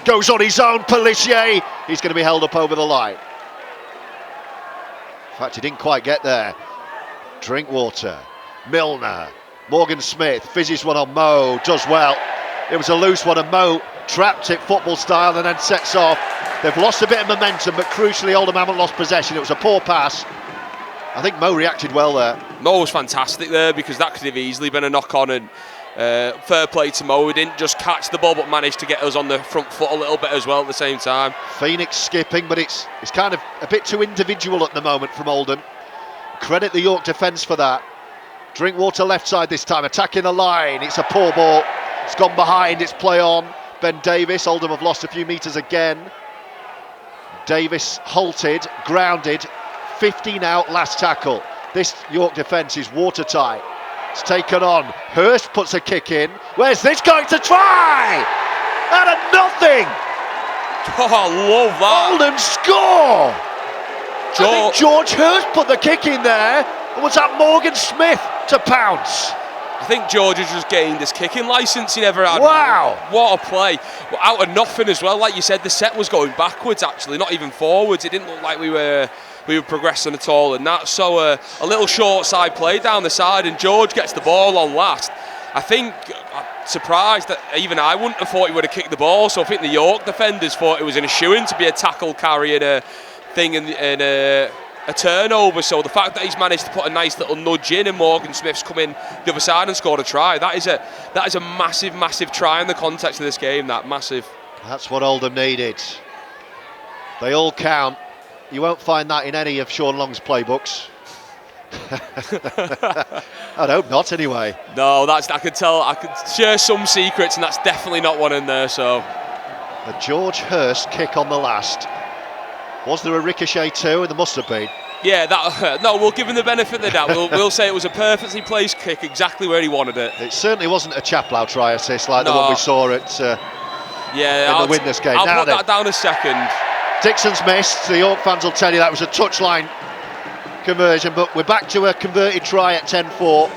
[SPEAKER 2] goes on his own. Pelissier, he's going to be held up over the line. In fact, he didn't quite get there. Drinkwater, Milner, Morgan Smith fizzes one on Mo, does well. It was a loose one, and Mo trapped it football style and then sets off. They've lost a bit of momentum, but crucially Oldham haven't lost possession. It was a poor pass. I think Mo reacted well there.
[SPEAKER 3] Mo was fantastic there, because that could have easily been a knock-on, and fair play to Mo. He didn't just catch the ball, but managed to get us on the front foot a little bit as well at the same time.
[SPEAKER 2] Phoenix skipping, but it's kind of a bit too individual at the moment from Oldham. Credit the York defence for that. Drinkwater left side this time, attacking the line. It's a poor ball. It's gone behind, it's play on. Ben Davis, Oldham have lost a few metres again. Davis halted, grounded, 15 out, last tackle. This York defence is watertight. It's taken on. Hirst puts a kick in. Where's this going to try? Out of nothing!
[SPEAKER 3] Oh, I love that.
[SPEAKER 2] Oldham score! I think George Hirst put the kick in there. And was that Morgan Smith to pounce?
[SPEAKER 3] I think George has just gained his kicking licence he never had.
[SPEAKER 2] Wow!
[SPEAKER 3] What a play. Out of nothing as well. Like you said, the set was going backwards actually, not even forwards. It didn't look like we were progressing at all, and that's so a little short side play down the side, and George gets the ball on last. I think I'm surprised that even I wouldn't have thought he would have kicked the ball, so I think the York defenders thought it was an issue to be a tackle carrying a thing and a turnover, so the fact that he's managed to put a nice little nudge in and Morgan Smith's come in the other side and scored a try, that is a massive try in the context of this game. That massive. That's
[SPEAKER 2] what Oldham needed. They all count. You won't find that in any of Sean Long's playbooks. I'd hope not, anyway.
[SPEAKER 3] No, I could share some secrets, and that's definitely not one in there. So,
[SPEAKER 2] a George Hirst kick on the last. Was there a ricochet too? There must have been.
[SPEAKER 3] Yeah, no, we'll give him the benefit of the doubt. We'll say it was a perfectly placed kick, exactly where he wanted it.
[SPEAKER 2] It certainly wasn't a Chapelhow try assist like the one we saw at in the Widnes game.
[SPEAKER 3] I'll put that down a second.
[SPEAKER 2] Dixon's missed. The York fans will tell you that was a touchline conversion, but we're back to a converted try at 10-4.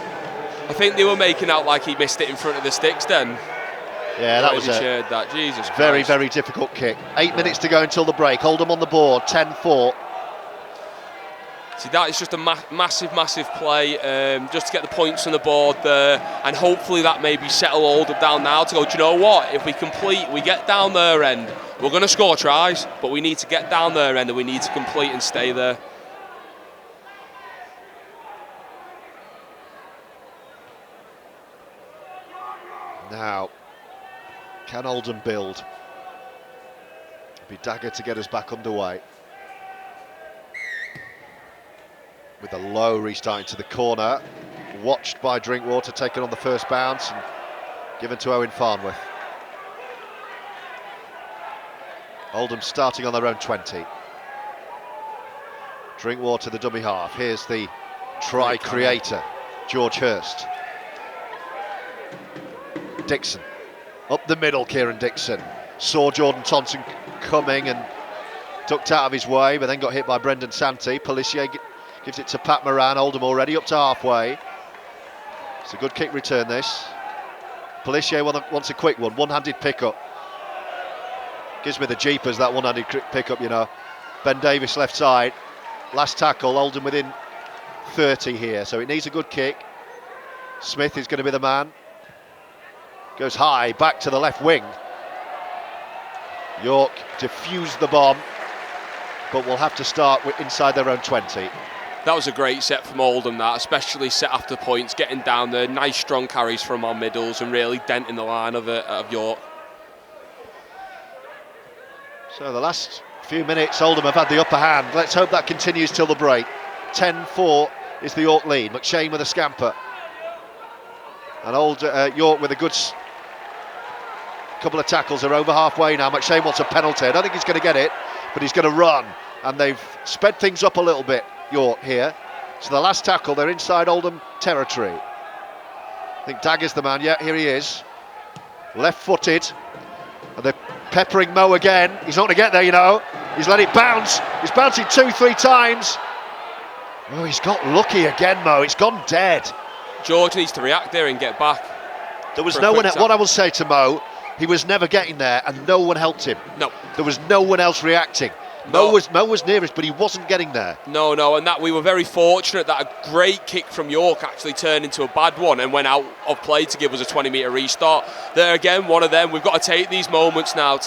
[SPEAKER 3] I think they were making out like he missed it in front of the sticks then.
[SPEAKER 2] Yeah, that was
[SPEAKER 3] Jesus
[SPEAKER 2] very,
[SPEAKER 3] Christ.
[SPEAKER 2] very difficult kick. 8 minutes to go until the break. Oldham on the board, 10-4.
[SPEAKER 3] See, that is just a massive play, just to get the points on the board there, and hopefully that maybe settle Oldham down now to go, do you know what, if we get down their end, we're going to score tries, but we need to get down their end and we need to complete and stay there.
[SPEAKER 2] Now, can Oldham build? It'll be Dagger to get us back underway. With a low restarting to the corner, watched by Drinkwater, taken on the first bounce and given to Owen Farnworth. Oldham starting on their own 20. Drinkwater, the dummy half. Here's the try creator, George Hirst. Dixon, up the middle, Kieran Dixon. Saw Jordan Thompson coming and ducked out of his way, but then got hit by Brendan Santee. Pelissier gives it to Pat Moran. Oldham already up to halfway. It's a good kick return, this. Pelissier wants a quick one-handed pickup. Gives me the jeepers, that one-handed pickup, you know. Ben Davies left side. Last tackle, Oldham within 30 here, so it needs a good kick. Smith is going to be the man. Goes high, back to the left wing. York defused the bomb, but we'll have to start inside their own 20.
[SPEAKER 3] That was a great set from Oldham, that, especially set after points, getting down there, nice strong carries from our middles and really denting the line of York.
[SPEAKER 2] So the last few minutes, Oldham have had the upper hand. Let's hope that continues till the break. 10-4 is the York lead. McShane with a scamper. And York with a good couple of tackles. Are over halfway now. McShane wants a penalty. I don't think he's going to get it, but he's going to run. And they've sped things up a little bit, York, here. So the last tackle, they're inside Oldham territory. I think Dagger's the man. Yeah, here he is. Left-footed. And they're peppering Mo again. He's not going to get there, you know. He's let it bounce. He's bouncing 2-3 times. Oh, he's got lucky again, Mo. It's gone dead.
[SPEAKER 3] George needs to react there and get back.
[SPEAKER 2] There was no one. What I will say to Mo, he was never getting there, and no one helped him.
[SPEAKER 3] No,
[SPEAKER 2] there was no one else reacting. Mo was nearest, but he wasn't getting there.
[SPEAKER 3] No, and that we were very fortunate that a great kick from York actually turned into a bad one and went out of play to give us a 20-metre restart. There again, one of them. We've got to take these moments now,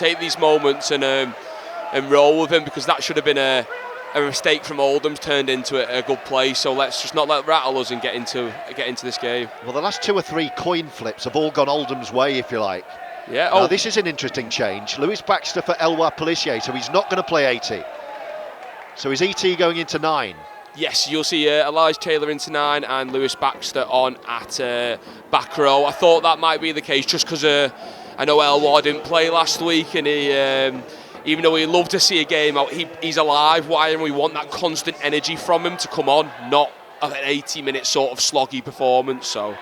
[SPEAKER 3] and roll with him, because that should have been a mistake from Oldham's turned into a good play. So let's just not let rattle us and get into this game.
[SPEAKER 2] Well, the last 2 or 3 coin flips have all gone Oldham's way, if you like.
[SPEAKER 3] Yeah.
[SPEAKER 2] Now, this is an interesting change. Lewis Baxter for Elwar Pelissier, so he's not going to play 80. So is ET going into 9?
[SPEAKER 3] Yes, you'll see Elijah Taylor into 9 and Lewis Baxter on at back row. I thought that might be the case just because I know Elwar didn't play last week, and he, even though we love to see a game out, he's a live wire, and we want that constant energy from him to come on, not an 80-minute sort of sloggy performance. So,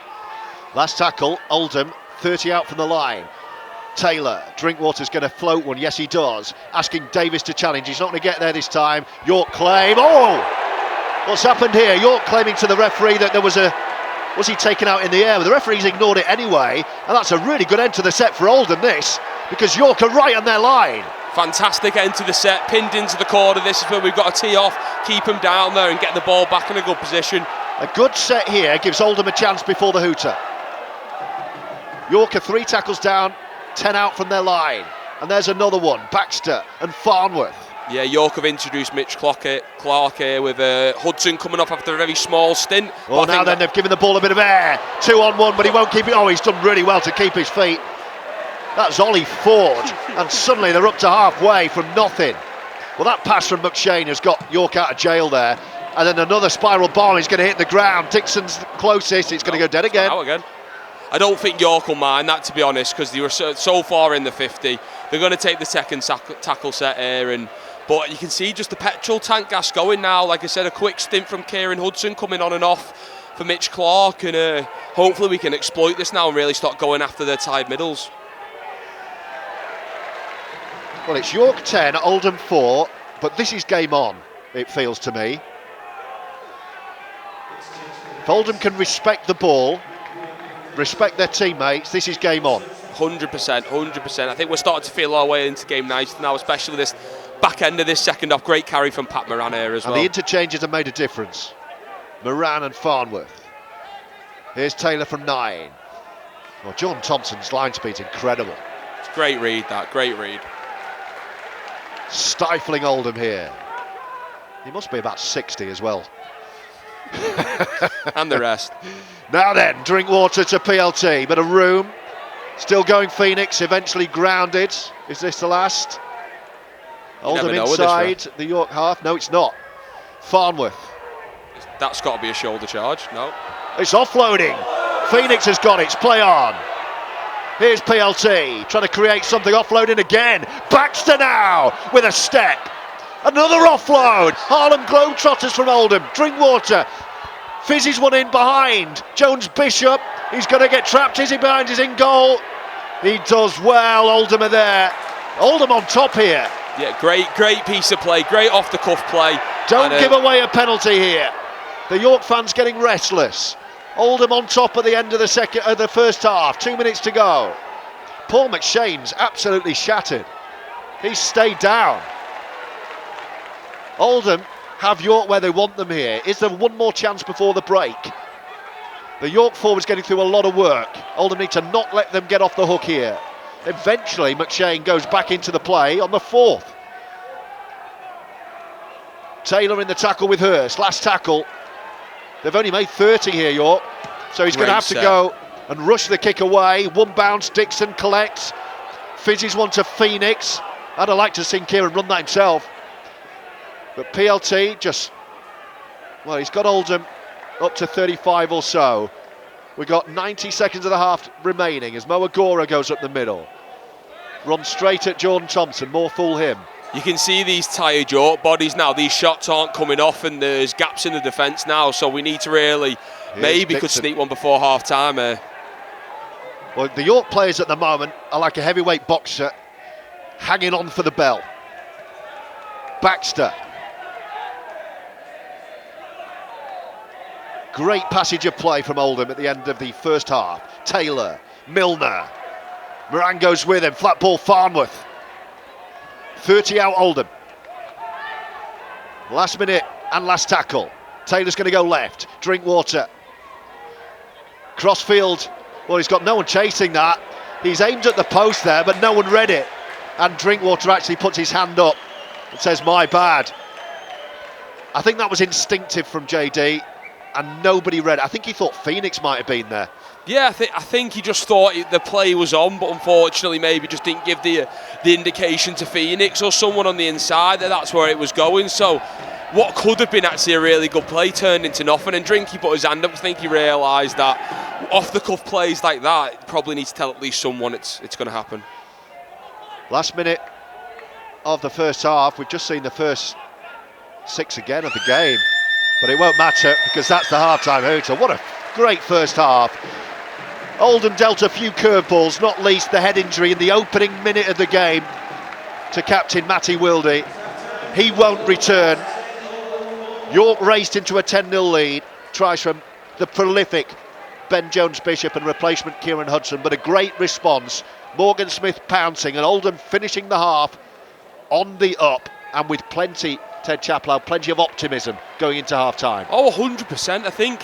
[SPEAKER 2] last tackle, Oldham, 30 out from the line. Taylor, Drinkwater's going to float one, yes he does, asking Davis to challenge. He's not going to get there this time. York claim, what's happened here? York claiming to the referee that there was he taken out in the air? But the referee's ignored it anyway, and that's a really good end to the set for Oldham, this, because York are right on their line.
[SPEAKER 3] Fantastic end to the set, pinned into the corner. This is where we've got to tee off, keep him down there and get the ball back in a good position.
[SPEAKER 2] A good set here gives Oldham a chance before the hooter. York are 3 tackles down, 10 out from their line, and there's another one, Baxter and Farnworth.
[SPEAKER 3] Yeah, York have introduced Mitch Clark here with Hudson coming off after a very small stint.
[SPEAKER 2] Well, now then they've given the ball a bit of air, 2-on-1, but he won't keep it. Oh, he's done really well to keep his feet. That's Ollie Ford, and suddenly they're up to halfway from nothing. Well, that pass from McShane has got York out of jail there, and then another spiral bomb is going to hit the ground. Dixon's closest, it's going to go dead again.
[SPEAKER 3] Out again. I don't think York will mind that, to be honest, because they were so far in the 50. They're going to take the second tackle set here, but you can see just the petrol tank gas going now. Like I said, a quick stint from Kieran Hudson coming on and off for Mitch Clark, and hopefully we can exploit this now and really start going after their tied middles.
[SPEAKER 2] Well, it's York 10, Oldham 4, but this is game on, it feels to me. If Oldham can respect the ball, respect their teammates, this is game on.
[SPEAKER 3] 100%. I think we're starting to feel our way into game nice now, especially this back end of this second half. Great carry from Pat Moran here as well.
[SPEAKER 2] And the interchanges have made a difference. Moran and Farnworth. Here's Taylor from 9. Well, John Thompson's line speed's incredible.
[SPEAKER 3] It's a great read, that. Great read.
[SPEAKER 2] Stifling Oldham here. He must be about 60 as well.
[SPEAKER 3] And the rest.
[SPEAKER 2] Now then, Drinkwater to PLT, but a room. Still going Phoenix, eventually grounded. Is this the last? Oldham inside the York half. No, it's not. Farnworth.
[SPEAKER 3] That's got to be a shoulder charge. No.
[SPEAKER 2] It's offloading. Phoenix has got it. It's play on. Here's PLT trying to create something, offloading again. Baxter now with a step. Another offload. Harlem Globetrotters from Oldham. Drinkwater fizzes one in behind. Jones Bishop, he's going to get trapped. Is he behind? He's in goal. He does well. Oldham are there. Oldham on top here.
[SPEAKER 3] Yeah, great piece of play. Great off-the-cuff play.
[SPEAKER 2] Don't give away a penalty here. The York fans getting restless. Oldham on top at the end of the first half. 2 minutes to go. Paul McShane's absolutely shattered. He's stayed down. Oldham have York where they want them here. Is there one more chance before the break? The York forwards getting through a lot of work. Oldham need to not let them get off the hook here. Eventually McShane goes back into the play on the 4th. Taylor in the tackle with Hirst. Last tackle. They've only made 30 here, York. So he's going to have to go and rush the kick away. One bounce, Dixon collects. Fizzes one to Phoenix. I'd have liked to have seen Kieran run that himself. But PLT just, well, he's got Oldham up to 35 or so. We've got 90 seconds of the half remaining as Mo Agora goes up the middle. Runs straight at Jordan Thompson, more fool him.
[SPEAKER 3] You can see these tired York bodies now. These shots aren't coming off and there's gaps in the defence now, so we need to really, maybe could sneak one before half-time.
[SPEAKER 2] Well, the York players at the moment are like a heavyweight boxer hanging on for the bell. Baxter. Great passage of play from Oldham at the end of the first half. Taylor, Milner, Moran goes with him, flat ball Farnworth. 30 out Oldham. Last minute and last tackle. Taylor's going to go left. Drinkwater. Crossfield. Well, he's got no one chasing that. He's aimed at the post there, but no one read it. And Drinkwater actually puts his hand up and says, my bad. I think that was instinctive from JD, and nobody read it. I think he thought Phoenix might have been there.
[SPEAKER 3] Yeah, I think he just thought the play was on, but unfortunately maybe just didn't give the indication to Phoenix or someone on the inside that that's where it was going. So what could have been actually a really good play turned into nothing, and Drinky put his hand up. I think he realised that off-the-cuff plays like that probably need to tell at least someone it's going to happen.
[SPEAKER 2] Last minute of the first half. We've just seen the first 6 again of the game, but it won't matter because that's the half-time hooter. What a great first half. Oldham dealt a few curveballs, not least the head injury in the opening minute of the game to captain Matty Wildy. He won't return. York raced into a 10-0 lead. Tries from the prolific Ben Jones-Bishop and replacement Kieran Hudson, but a great response. Morgan Smith pouncing and Oldham finishing the half on the up and with plenty, Ted Chapelhow, plenty of optimism going into half-time.
[SPEAKER 3] Oh, 100%. I think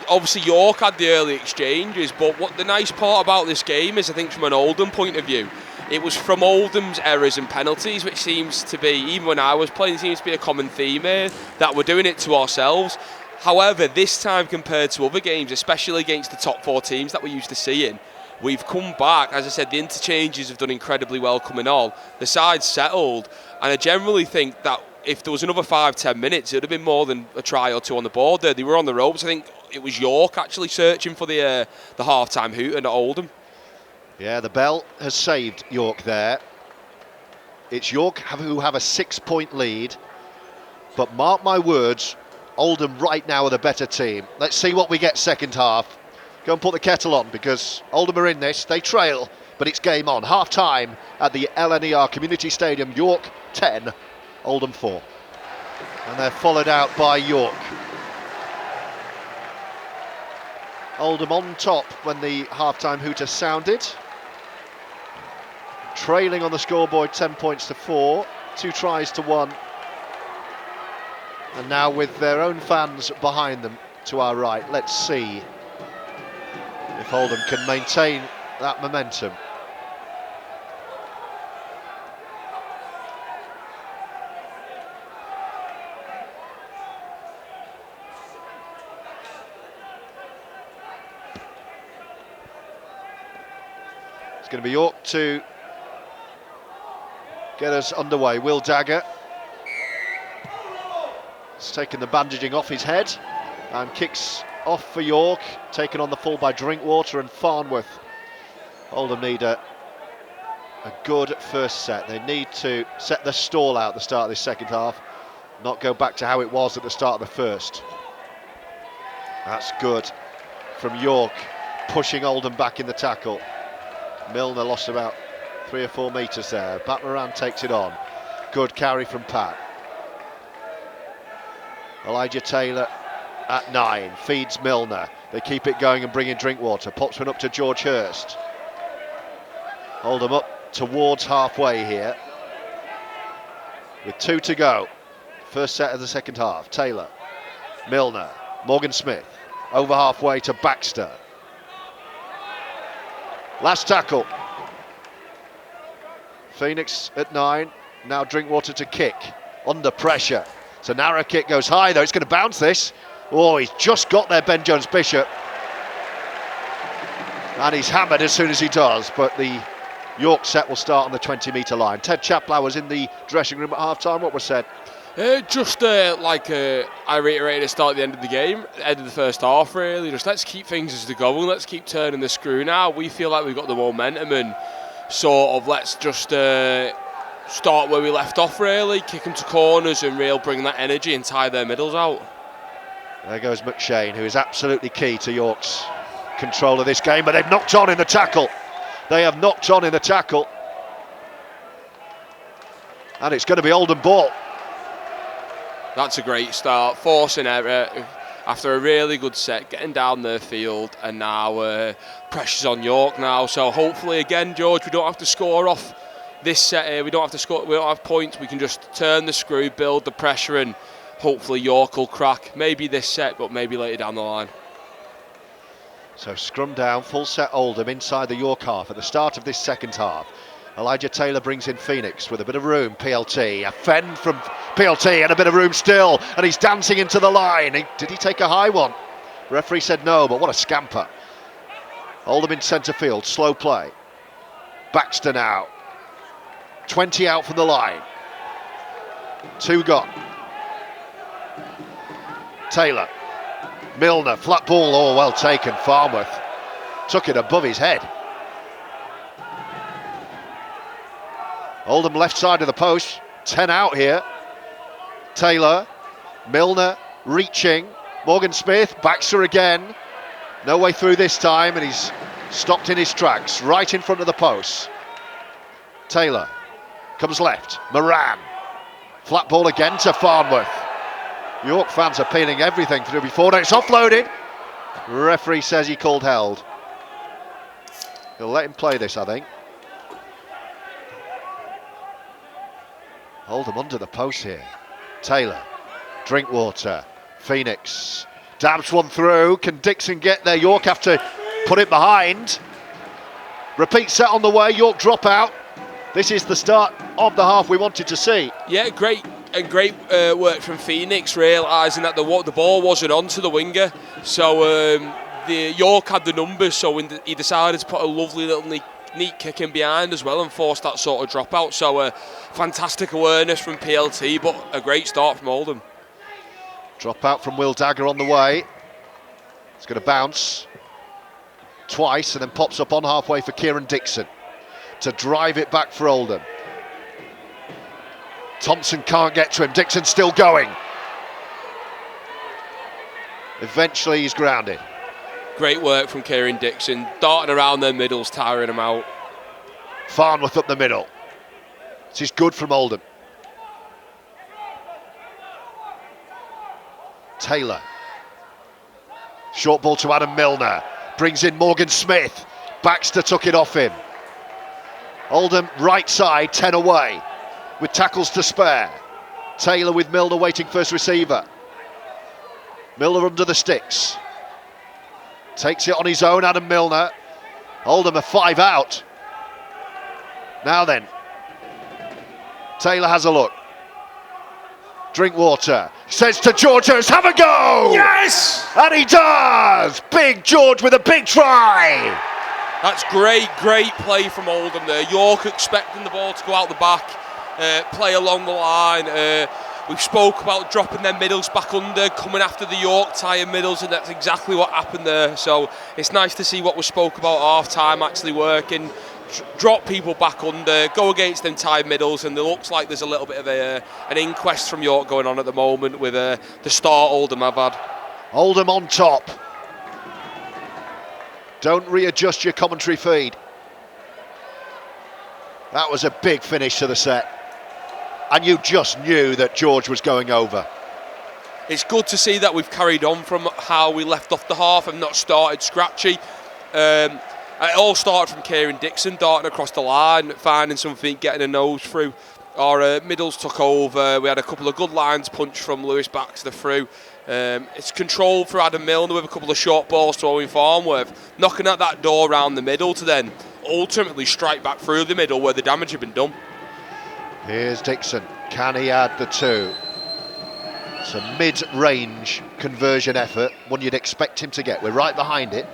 [SPEAKER 3] obviously York had the early exchanges, but what the nice part about this game is, I think from an Oldham point of view, it was from Oldham's errors and penalties, which seems to be, even when I was playing, it seems to be a common theme here, that we're doing it to ourselves. However, this time compared to other games, especially against the top 4 teams that we're used to seeing, we've come back. As I said, the interchanges have done incredibly well coming on. The side's settled, and I generally think that if there was another 5-10 minutes, it would have been more than a try or two on the board there. They were on the ropes. I think it was York actually searching for the half-time hoot at Oldham.
[SPEAKER 2] Yeah, the bell has saved York there. It's York who have a 6-point lead, but mark my words, Oldham right now are the better team. Let's see what we get second half. Go and put the kettle on because Oldham are in this. They trail, but it's game on. Half-time at the LNER Community Stadium. York 10, Oldham 4. And they're followed out by York. Oldham on top when the half-time hooter sounded. Trailing on the scoreboard 10 points to 4. 2 tries to 1. And now with their own fans behind them to our right, let's see if Oldham can maintain that momentum. It's going to be York to get us underway. Will Dagger has taken the bandaging off his head and kicks off for York, taken on the full by Drinkwater and Farnworth. Oldham need a a good first set. They need to set the stall out at the start of this second half, not go back to how it was at the start of the first. That's good from York, pushing Oldham back in the tackle. Milner lost about 3 or 4 metres there. Batmaran takes it on. Good carry from Pat. Elijah Taylor at 9, feeds Milner. They keep it going and bring in Drinkwater. Pops one up to George Hirst. Oldham up towards halfway here, with 2 to go. First set of the second half. Taylor, Milner, Morgan Smith, over halfway to Baxter. Last tackle. Phoenix at 9, now Drinkwater to kick, under pressure. It's a narrow kick, goes high though, it's going to bounce this. Oh, he's just got there, Ben Jones-Bishop. And he's hammered as soon as he does, but the York set will start on the 20-metre line. Ted Chapelhow was in the dressing room at half-time. What was said?
[SPEAKER 3] I reiterated at the start at the end of the game, end of the first half really, just let's keep things as they go and let's keep turning the screw now. We feel like we've got the momentum and sort of let's just start where we left off really, kick them to corners and real bring that energy and tie their middles out.
[SPEAKER 2] There goes McShane, who is absolutely key to York's control of this game, but they've knocked on in the tackle. They have knocked on in the tackle. And it's going to be Oldham ball.
[SPEAKER 3] That's a great start, forcing error after a really good set, getting down their field, and now pressure's on York now. So hopefully again, George, we don't have to score off this set here. We don't have to score. We don't have points. We can just turn the screw, build the pressure, and hopefully York will crack. Maybe this set, but maybe later down the line.
[SPEAKER 2] So scrum down, full set Oldham inside the York half at the start of this second half. Elijah Taylor brings in Phoenix with a bit of room. PLT, a fend from PLT and a bit of room still, and he's dancing into the line. Did he take a high one? Referee said no, but what a scamper. Oldham in centre field, slow play. Baxter now. 20 out from the line. 2 gone. Taylor. Milner, flat ball, oh well taken. Farnworth took it above his head. Oldham left side of the post, 10 out here. Taylor, Milner reaching, Morgan Smith, Baxter again. No way through this time, and he's stopped in his tracks, right in front of the post. Taylor comes left, Moran. Flat ball again to Farnworth. York fans are peeling everything through before. Now it's offloaded. Referee says he called held. He'll let him play this, I think. Oldham under the post here. Taylor, Drinkwater, Phoenix. Dabs one through. Can Dixon get there? York have to put it behind. Repeat set on the way. York drop out. This is the start of the half we wanted to see.
[SPEAKER 3] Yeah, great work from Phoenix, realising that the ball wasn't onto the winger. So the York had the numbers, so he decided to put a lovely little neat kick in behind as well and force that sort of dropout. So fantastic awareness from PLT, but a great start from Oldham.
[SPEAKER 2] Drop out from Will Dagger on the way. It's going to bounce twice and then pops up on halfway for Kieran Dixon to drive it back for Oldham. Thompson can't get to him. Dixon's still going. Eventually he's grounded.
[SPEAKER 3] Great work from Kieran Dixon, darting around their middles, tiring them out.
[SPEAKER 2] Farnworth up the middle. This is good from Oldham. Taylor. Short ball to Adam Milner. Brings in Morgan Smith. Baxter took it off him. Oldham right side, 10 away, with tackles to spare. Taylor with Milner waiting first receiver. Milner under the sticks. Takes it on his own, Adam Milner. Oldham are 5 out. Now then, Taylor has a look. Drinkwater says to George Hirst, have a go!
[SPEAKER 3] Yes!
[SPEAKER 2] And he does! Big George with a big try!
[SPEAKER 3] That's great play from Oldham there. York expecting the ball to go out the back, play along the line. We spoke about dropping their middles back under, coming after the York tying middles, and that's exactly what happened there. So it's nice to see what we spoke about half time actually working. drop people back under, go against them tight middles, and it looks like there's a little bit of an inquest from York going on at the moment with the start Oldham have had.
[SPEAKER 2] Oldham on top. Don't readjust your commentary feed. That was a big finish to the set. And you just knew that George was going over.
[SPEAKER 3] It's good to see that we've carried on from how we left off the half and not started scratchy. It all started from Kieran Dixon darting across the line, finding something, getting a nose through. Our middles took over. We had a couple of good lines punched from Lewis Baxter through. It's controlled for Adam Milner with a couple of short balls to Owen Farnworth, knocking at that door around the middle to then ultimately strike back through the middle where the damage had been done.
[SPEAKER 2] Here's Dixon. Can he add the two? It's a mid-range conversion effort, one you'd expect him to get. We're right behind it.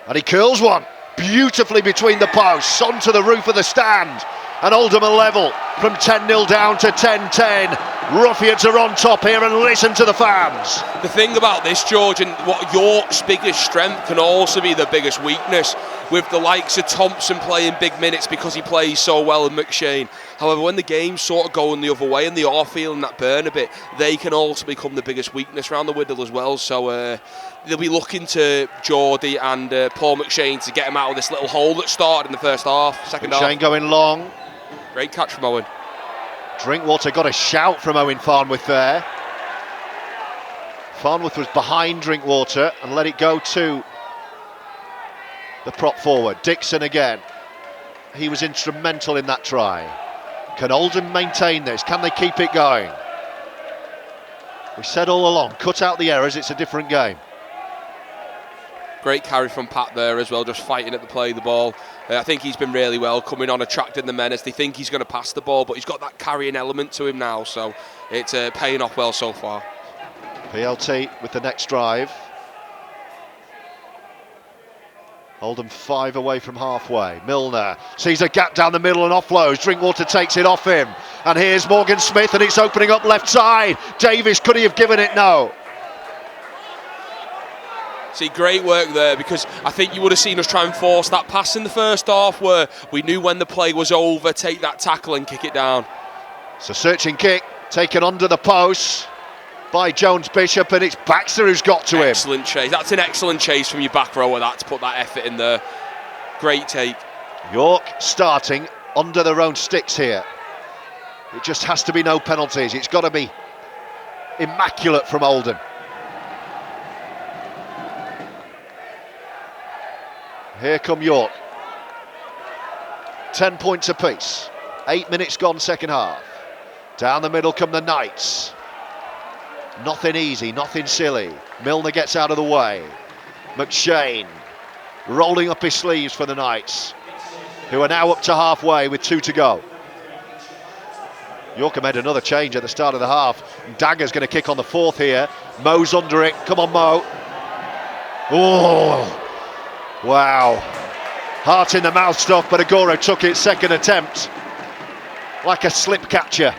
[SPEAKER 2] And he curls one beautifully between the posts onto the roof of the stand. And Oldham are level from 10-0 down to 10-10. Ruffians are on top here, and listen to the fans.
[SPEAKER 3] The thing about this, George, and what York's biggest strength can also be the biggest weakness, with the likes of Thompson playing big minutes because he plays so well, and McShane. However, when the game's sort of going the other way and they are feeling that burn a bit, they can also become the biggest weakness around the Whittle as well. So they'll be looking to Geordie and Paul McShane to get him out of this little hole that started in the first half, second half.
[SPEAKER 2] McShane going long.
[SPEAKER 3] Great catch from Owen.
[SPEAKER 2] Drinkwater got a shout from Owen Farnworth there. Farnworth was behind Drinkwater and let it go to the prop forward. Dixon again. He was instrumental in that try. Can Oldham maintain this? Can they keep it going? We said all along, cut out the errors, it's a different game.
[SPEAKER 3] Great carry from Pat there as well, just fighting at the play of the ball. I think he's been really well coming on, attracting the men as they think he's going to pass the ball, but he's got that carrying element to him now, so it's paying off well so far.
[SPEAKER 2] PLT with the next drive. Oldham 5 away from halfway. Milner sees a gap down the middle and offloads. Drinkwater takes it off him. And here's Morgan Smith, and it's opening up left side. Davis, could he have given it? No.
[SPEAKER 3] See, great work there, because I think you would have seen us try and force that pass in the first half where we knew when the play was over, take that tackle and kick it down.
[SPEAKER 2] It's a searching kick, taken under the post by Jones Bishop, and it's Baxter who's got to him.
[SPEAKER 3] Excellent chase. That's an excellent chase from your back rower, that, to put that effort in there. Great take.
[SPEAKER 2] York starting under their own sticks here. It just has to be no penalties. It's got to be immaculate from Oldham. Here come York. 10 points apiece. 8 minutes gone second half. Down the middle come the Knights. Nothing easy, nothing silly. Milner gets out of the way. McShane rolling up his sleeves for the Knights, who are now up to halfway with 2 to go. York made another change at the start of the half. Dagger's going to kick on the fourth here. Mo's under it. Come on, Mo. Oh, wow. Heart in the mouth stuff, but Agoro took it second attempt. Like a slip catcher.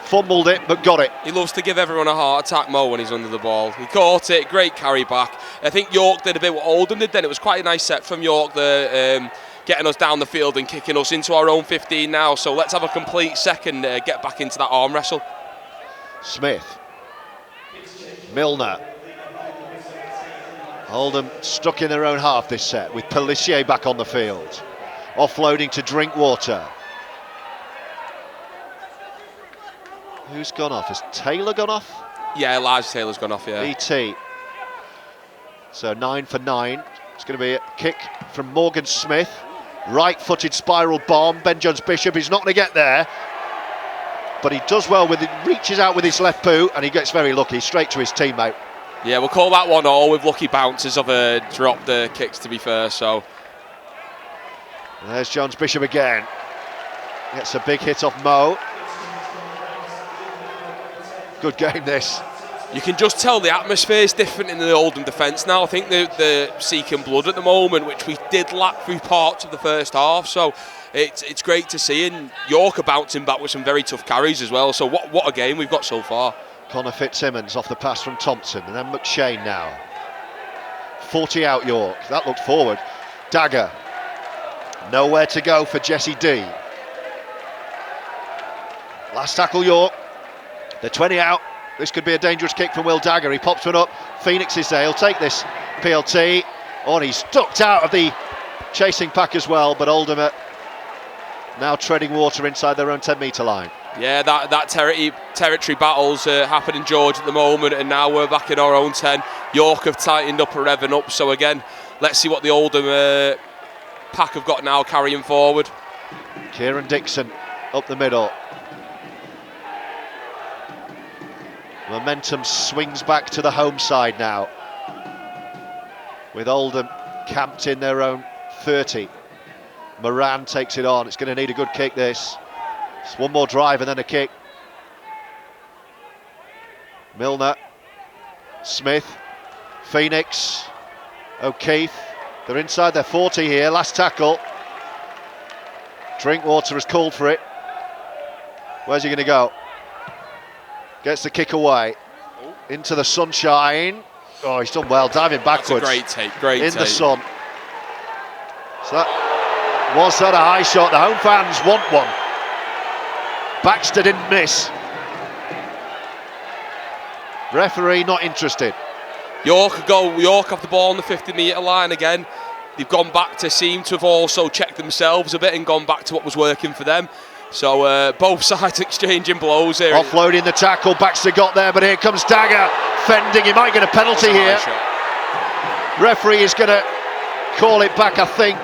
[SPEAKER 2] Fumbled it, but got it.
[SPEAKER 3] He loves to give everyone a heart attack, Mo, when he's under the ball. He caught it, great carry back. I think York did a bit what Oldham did then. It was quite a nice set from York there, getting us down the field and kicking us into our own 15 now. So let's have a complete second, get back into that arm wrestle.
[SPEAKER 2] Smith. Milner. Oldham stuck in their own half this set with Pelissier back on the field. Offloading to Drinkwater. Who's gone off? Has Taylor gone off?
[SPEAKER 3] Yeah, Elijah Taylor's gone off, yeah.
[SPEAKER 2] BT. So 9 for 9. It's going to be a kick from Morgan Smith. Right-footed spiral bomb. Ben Jones-Bishop is not going to get there. But he does well with it. Reaches out with his left boot and he gets very lucky. Straight to his teammate.
[SPEAKER 3] Yeah, we'll call that 1-all with lucky bounces of dropped kicks, to be fair, so.
[SPEAKER 2] And there's Jones-Bishop again. Gets a big hit off Mo. Good game, this.
[SPEAKER 3] You can just tell the atmosphere is different in the Oldham defence now. I think they're seeking blood at the moment, which we did lack through parts of the first half. So it's great to see. And York are bouncing back with some very tough carries as well. So what a game we've got so far.
[SPEAKER 2] Connor Fitzsimmons off the pass from Thompson, and then McShane now. 40 out York. That looked forward. Dagger. Nowhere to go for Jesse D. Last tackle York. They're 20 out. This could be a dangerous kick from Will Dagger. He pops one up. Phoenix is there. He'll take this PLT. Oh, and he's ducked out of the chasing pack as well. But Oldham are now treading water inside their own 10-metre line.
[SPEAKER 3] Yeah, that territory battle's happening, George, at the moment, and now we're back in our own 10. York have tightened up and revving up. So again, let's see what the Oldham pack have got now carrying forward.
[SPEAKER 2] Kieran Dixon up the middle. Momentum swings back to the home side now, with Oldham camped in their own 30. Moran takes it on. It's going to need a good kick, this. It's one more drive and then a kick. Milner, Smith, Phoenix, O'Keefe. They're inside their 40 here. Last tackle. Drinkwater has called for it. Where's he going to go? Gets the kick away. Into the sunshine. Oh, he's done well, diving backwards.
[SPEAKER 3] That's a great take,
[SPEAKER 2] in the sun. So was that a high shot? The home fans want one. Baxter didn't miss. Referee not interested.
[SPEAKER 3] York have the ball on the 50-metre line again. They've gone back to seem to have also checked themselves a bit and gone back to what was working for them. So both sides exchanging blows here.
[SPEAKER 2] Offloading the tackle, Baxter got there, but here comes Dagger fending. He might get a penalty here. Referee is going to call it back, I think,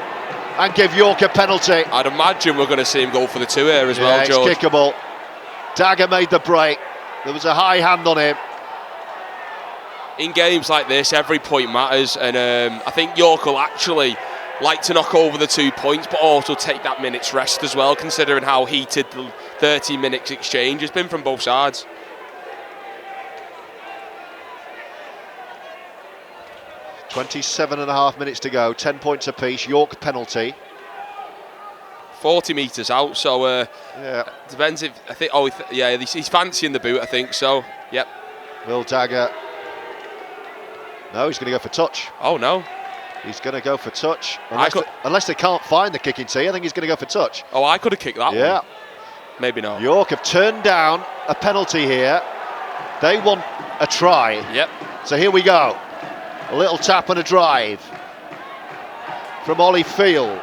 [SPEAKER 2] and give York a penalty.
[SPEAKER 3] I'd imagine we're going to see him go for the 2 here as well, George.
[SPEAKER 2] It's kickable. Dagger made the break. There was a high hand on him.
[SPEAKER 3] In games like this, every point matters, and I think York will actually like to knock over the 2 points, but also take that minute's rest as well, considering how heated the 30 minutes exchange has been from both sides.
[SPEAKER 2] .27.5 minutes to go, 10 points apiece. York penalty.
[SPEAKER 3] 40 metres out, so
[SPEAKER 2] yeah,
[SPEAKER 3] depends if I think. Yeah, he's fancying the boot, I think. So, yep.
[SPEAKER 2] Will Dagger. No, he's going to go for touch.
[SPEAKER 3] Oh no.
[SPEAKER 2] He's going to go for touch. Unless they can't find the kicking tee, I think he's going to go for touch.
[SPEAKER 3] Oh, I could have kicked that one.
[SPEAKER 2] Yeah.
[SPEAKER 3] Maybe not.
[SPEAKER 2] York have turned down a penalty here. They want a try.
[SPEAKER 3] Yep.
[SPEAKER 2] So here we go. A little tap and a drive from Ollie Field.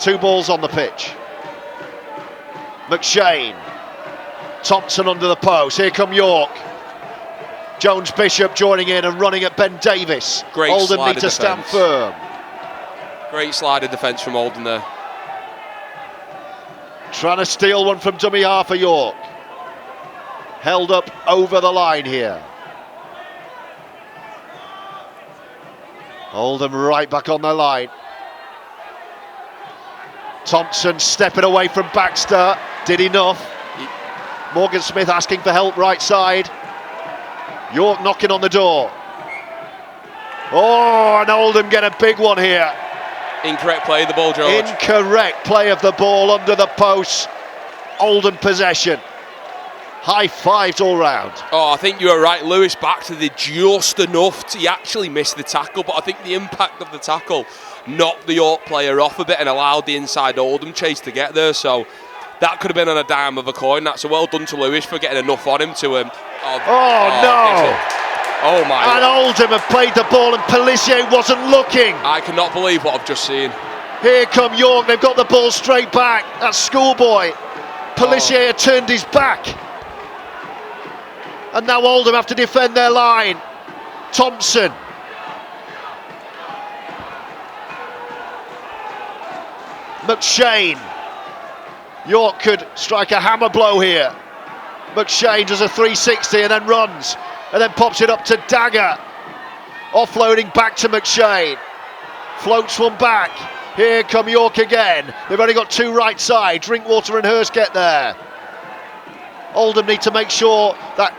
[SPEAKER 2] 2 balls on the pitch. McShane. Thompson under the post. Here come York. Jones Bishop joining in and running at Ben Davis.
[SPEAKER 3] Great
[SPEAKER 2] Oldham need to stand firm.
[SPEAKER 3] Great slide of defence from Oldham there.
[SPEAKER 2] Trying to steal one from dummy half for York. Held up over the line here. Oldham right back on their line. Thompson stepping away from Baxter. Did enough. Morgan Smith asking for help right side. York knocking on the door. Oh, and Oldham get a big one here.
[SPEAKER 3] Incorrect play of the ball, George.
[SPEAKER 2] Incorrect play of the ball under the post. Oldham possession. High fives all round.
[SPEAKER 3] Oh, I think you were right. Lewis Baxter did just enough to actually miss the tackle, but I think the impact of the tackle knocked the York player off a bit and allowed the inside Oldham chase to get there. So that could have been on a dime of a coin. That's well done to Lewis for getting enough on him to.
[SPEAKER 2] No!
[SPEAKER 3] Oh my!
[SPEAKER 2] And Oldham have played the ball, and Pelissier wasn't looking.
[SPEAKER 3] I cannot believe what I've just seen.
[SPEAKER 2] Here come York. They've got the ball straight back. That's schoolboy. Pelissier turned his back. And now Oldham have to defend their line. Thompson. McShane. York could strike a hammer blow here. McShane does a 360 and then runs. And then pops it up to Dagger. Offloading back to McShane. Floats one back. Here come York again. They've only got 2 right side. Drinkwater and Hirst get there. Oldham need to make sure that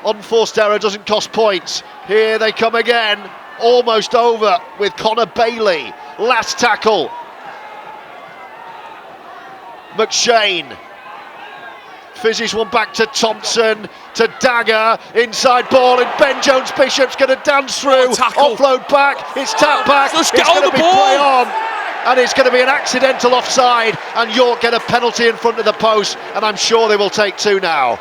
[SPEAKER 2] unforced error doesn't cost points. Here they come again. Almost over with Connor Bailey. Last tackle. McShane. Fizzes one back to Thompson, to Dagger, inside ball, and Ben Jones-Bishop's going to dance through, offload back, it's tap back, it's going to be play on, and it's going to be an accidental offside, and York get a penalty in front of the post, and I'm sure they will take 2 now.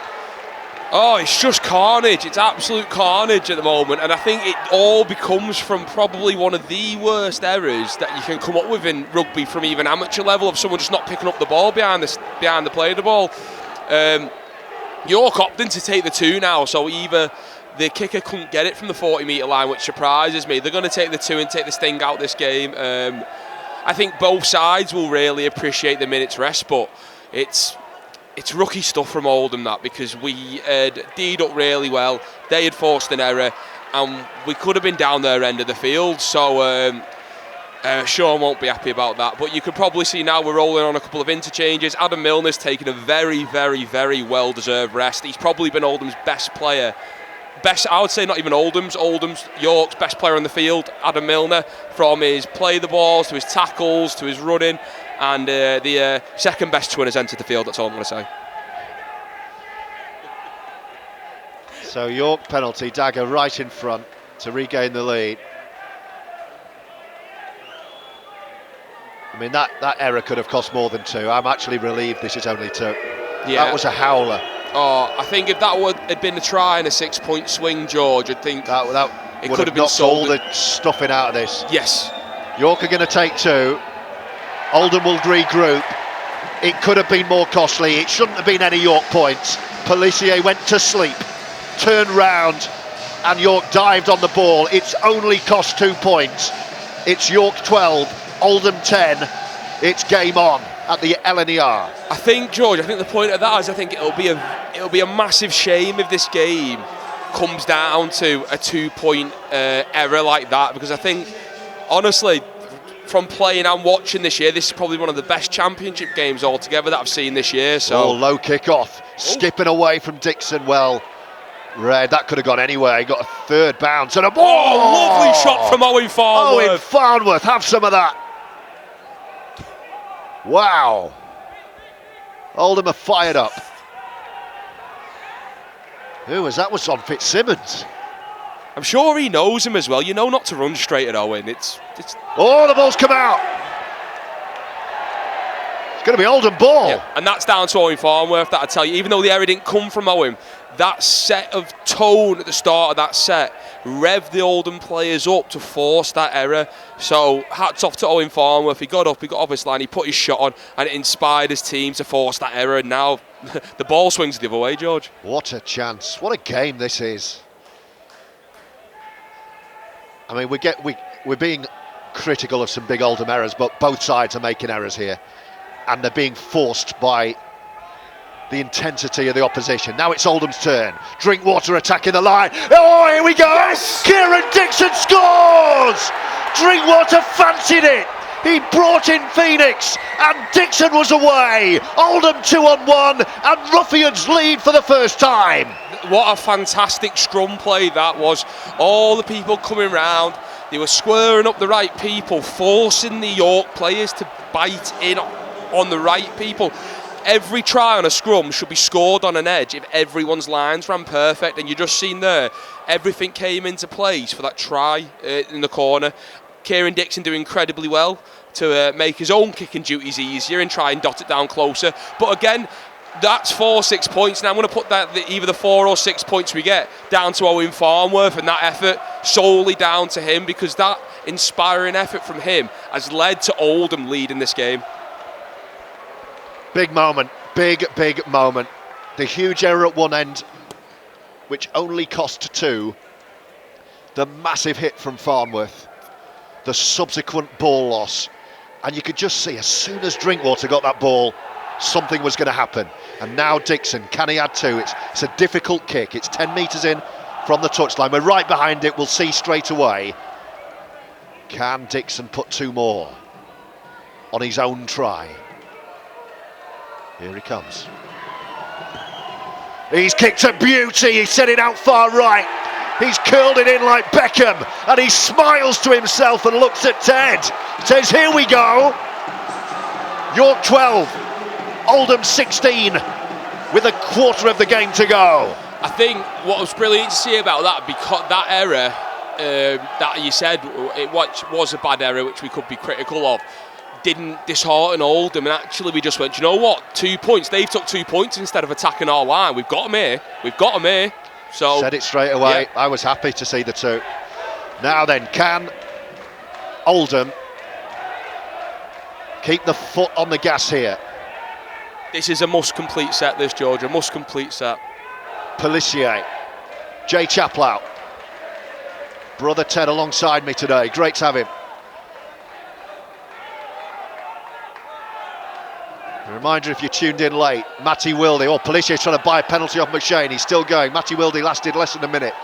[SPEAKER 3] Oh, it's just carnage. It's absolute carnage at the moment, and I think it all becomes from probably one of the worst errors that you can come up with in rugby from even amateur level, of someone just not picking up the ball behind the play of the ball. York opting to take the 2 now, so either the kicker couldn't get it from the 40-metre line, which surprises me. They're going to take the 2 and take the sting out this game. I think both sides will really appreciate the minute's rest, but it's rookie stuff from Oldham, that, because we had D'd up really well, they had forced an error, and we could have been down their end of the field, so Sean won't be happy about that. But you could probably see now we're rolling on a couple of interchanges. Adam Milner's taken a very, very, very well-deserved rest. He's probably been Oldham's best player. I would say not even Oldham's, York's best player on the field, Adam Milner, from his play the balls, to his tackles, to his running, and the second best twin has entered the field, that's all I'm going to say.
[SPEAKER 2] So York penalty, Dagger right in front to regain the lead. I mean, that error could have cost more than 2. I'm actually relieved this is only 2. Yeah. That was a howler.
[SPEAKER 3] Oh, I think if that had been a try and a 6-point swing, George, I'd think
[SPEAKER 2] that
[SPEAKER 3] it
[SPEAKER 2] would
[SPEAKER 3] could
[SPEAKER 2] have
[SPEAKER 3] been
[SPEAKER 2] knocked all the stuffing out of this.
[SPEAKER 3] Yes.
[SPEAKER 2] York are going to take 2. Oldham will regroup. It could have been more costly. It shouldn't have been any York points. Pelissier went to sleep, turned round, and York dived on the ball. It's only cost 2 points. It's York 12, Oldham 10. It's game on at the LNER.
[SPEAKER 3] I think, George, the point of that is I think it'll be a massive shame if this game comes down to a 2-point error like that, because I think, honestly, from playing and watching this year, this is probably one of the best championship games altogether that I've seen this year. So
[SPEAKER 2] low kick-off, skipping away from Dixon. Well, Red, that could have gone anywhere. He got a 3rd bounce and a ball.
[SPEAKER 3] Oh, lovely shot from Owen Farnworth.
[SPEAKER 2] Owen Farnworth, have some of that. Wow. Oldham are fired up. Who was that? Was on Fitzsimmons.
[SPEAKER 3] I'm sure he knows him as well. You know not to run straight at Owen. It's.
[SPEAKER 2] Oh, the ball's come out. It's going to be Oldham ball.
[SPEAKER 3] Yeah, and that's down to Owen Farnworth, that I tell you. Even though the error didn't come from Owen, that set of tone at the start of that set revved the Oldham players up to force that error. So hats off to Owen Farnworth. He got up, he got off his line, he put his shot on, and it inspired his team to force that error. And now the ball swings the other way, George.
[SPEAKER 2] What a chance. What a game this is. I mean, we're being critical of some big Oldham errors, but both sides are making errors here, and they're being forced by the intensity of the opposition. Now it's Oldham's turn. Drinkwater attacking the line. Oh, here we go! Yes! Kieran Dixon scores! Drinkwater fancied it. He brought in Phoenix, and Dixon was away. Oldham 2-on-1, and Ruffians lead for the first time.
[SPEAKER 3] What a fantastic scrum play that was. All the people coming round, they were squaring up the right people, forcing the York players to bite in on the right people. Every try on a scrum should be scored on an edge if everyone's lines ran perfect, and you just seen there, everything came into place for that try in the corner. Kieran Dixon doing incredibly well to make his own kicking duties easier and try and dot it down closer. But again, that's 4-6 points. Now I'm going to put that either the 4 or 6 points we get down to Owen Farnworth, and that effort solely down to him, because that inspiring effort from him has led to Oldham leading this game.
[SPEAKER 2] Big moment, big moment. The huge error at one end, which only cost 2. The massive hit from Farnworth. The subsequent ball loss. And you could just see, as soon as Drinkwater got that ball, something was going to happen. And now Dixon, can he add 2? It's a difficult kick. It's 10 metres in from the touchline. We're right behind it. We'll see straight away. Can Dixon put 2 more on his own try? Here he comes. He's kicked a beauty. He set it out far right. He's curled it in like Beckham, and he smiles to himself and looks at Ted. Says, here we go. York 12, Oldham 16. with a quarter of the game to go.
[SPEAKER 3] I think what was brilliant to see about that, because that error that you said it was a bad error, which we could be critical of, didn't dishearten Oldham, and actually we just went, you know what, 2 points. They've took 2 points instead of attacking our line. We've got them here. We've got them here. So
[SPEAKER 2] said it straight away.
[SPEAKER 3] Yeah.
[SPEAKER 2] I was happy to see the 2. Now then, can Oldham keep the foot on the gas here?
[SPEAKER 3] This is a must-complete set, this, George, a must-complete set.
[SPEAKER 2] Pelissier, Jay Chapelhow, brother Ted alongside me today. Great to have him. A reminder, if you tuned in late, Matty Wilde, or Pelissier trying to buy a penalty off McShane. He's still going. Matty Wilde lasted less than a minute.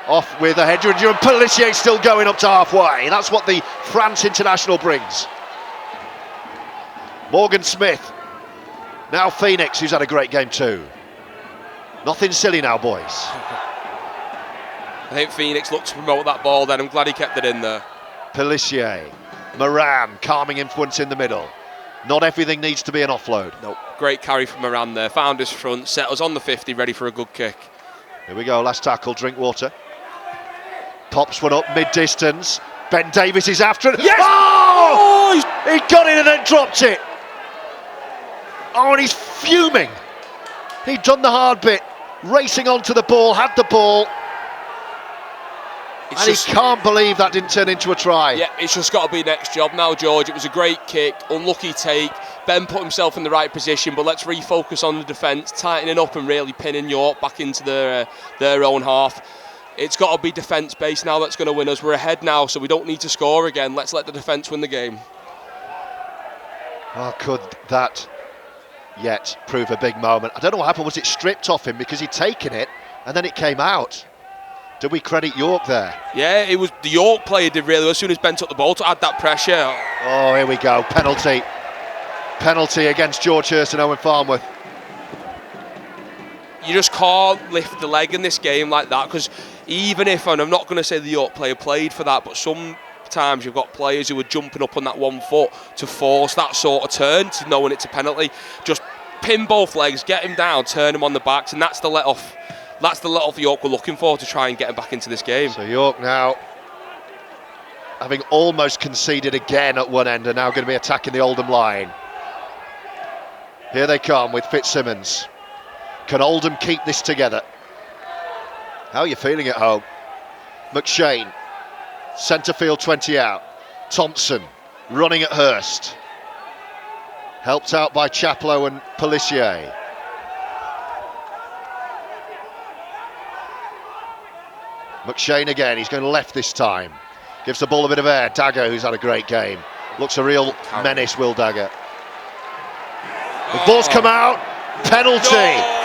[SPEAKER 2] Off with a header, and Pelissier still going up to halfway. That's what the France international brings. Morgan Smith. Now Phoenix, who's had a great game too. Nothing silly now, boys.
[SPEAKER 3] I think Phoenix looked to promote that ball then. I'm glad he kept it in there.
[SPEAKER 2] Pelissier, Moran, calming influence in the middle. Not everything needs to be an offload.
[SPEAKER 3] Nope. Great carry from Moran there. Found his front, set us on the 50, ready for a good kick.
[SPEAKER 2] Here we go, last tackle, Drinkwater. Pops one up mid-distance. Ben Davies is after it.
[SPEAKER 3] Yes!
[SPEAKER 2] Oh! He got it and then dropped it. Oh, and he's fuming. He'd done the hard bit, racing onto the ball, had the ball. And he can't believe that didn't turn into a try.
[SPEAKER 3] Yeah, it's just got to be next job now, George. It was a great kick, unlucky take. Ben put himself in the right position, but let's refocus on the defence, tightening up and really pinning York back into their own half. It's got to be defence-based now that's going to win us. We're ahead now, so we don't need to score again. Let's let the defence win the game.
[SPEAKER 2] Oh, could that yet prove a big moment? I don't know what happened. Was it stripped off him because he'd taken it and then it came out? Did we credit York there?
[SPEAKER 3] Yeah, it was the York player did really well as soon as Ben took the ball to add that pressure.
[SPEAKER 2] Oh, here we go. Penalty. Penalty against George Hirst and Owen Farnworth.
[SPEAKER 3] You just can't lift the leg in this game like that, because even if, and I'm not going to say the York player played for that, but sometimes you've got players who are jumping up on that 1 foot to force that sort of turn to knowing it's a penalty. Just pin both legs, get him down, turn him on the backs, and that's the let-off. That's the let-off York were looking for to try and get him back into this game.
[SPEAKER 2] So York now, having almost conceded again at one end, are now going to be attacking the Oldham line. Here they come with Fitzsimmons. Can Oldham keep this together? How are you feeling at home? McShane, centre field 20 out. Thompson running at Hirst. Helped out by Chapelhow and Pelissier. McShane again, he's going left this time. Gives the ball a bit of air. Dagger, who's had a great game. Looks a real menace, Will Dagger. The ball's come out. Penalty.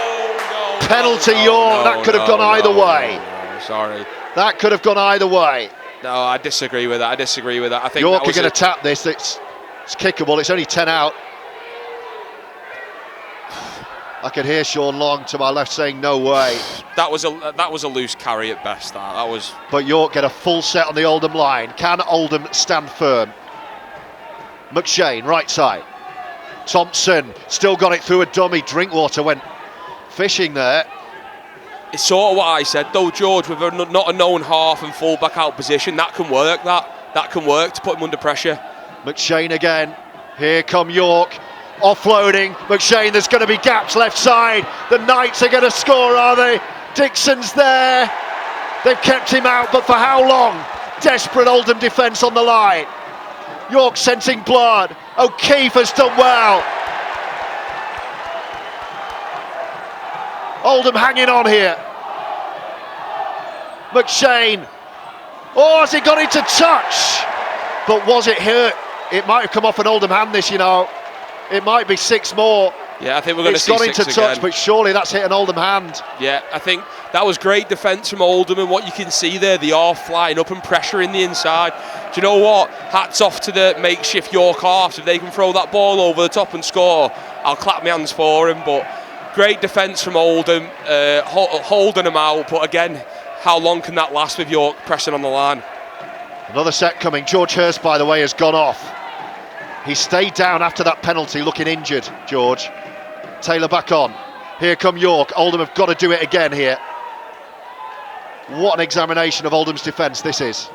[SPEAKER 2] Penalty, York. That could have gone either way.
[SPEAKER 3] Sorry.
[SPEAKER 2] That could have gone either way.
[SPEAKER 3] No, I disagree with that. I think
[SPEAKER 2] York are going to tap this. It's kickable. It's only 10 out. I could hear Sean Long to my left saying no way.
[SPEAKER 3] That was a loose carry at best. That was.
[SPEAKER 2] But York get a full set on the Oldham line. Can Oldham stand firm? McShane, right side. Thompson still got it through a dummy. Drinkwater went fishing there.
[SPEAKER 3] It's sort of what I said though, George, with not a known half and full back out position. That can work. That can work to put him under pressure.
[SPEAKER 2] McShane again. Here come York. Offloading. McShane, there's going to be gaps left side. The Knights are going to score, are they? Dixon's there. They've kept him out, but for how long? Desperate Oldham defence on the line. York scenting blood. O'Keefe has done well. Oldham hanging on here. McShane. Oh, has he got into touch? But was it hurt? It might have come off an Oldham hand, this, you know. It might be 6 more.
[SPEAKER 3] Yeah, I think we're going to see 6 again.
[SPEAKER 2] It's got into touch, but surely that's hit an Oldham hand.
[SPEAKER 3] Yeah, I think that was great defence from Oldham, and what you can see there, they are flying up and pressuring the inside. Do you know what? Hats off to the makeshift York halves. If they can throw that ball over the top and score, I'll clap my hands for him. But great defence from Oldham, holding them out. But again, how long can that last with York pressing on the line?
[SPEAKER 2] Another set coming. George Hirst, by the way, has gone off. He stayed down after that penalty looking injured, George. Taylor back on. Here come York. Oldham have got to do it again here. What an examination of Oldham's defence this is.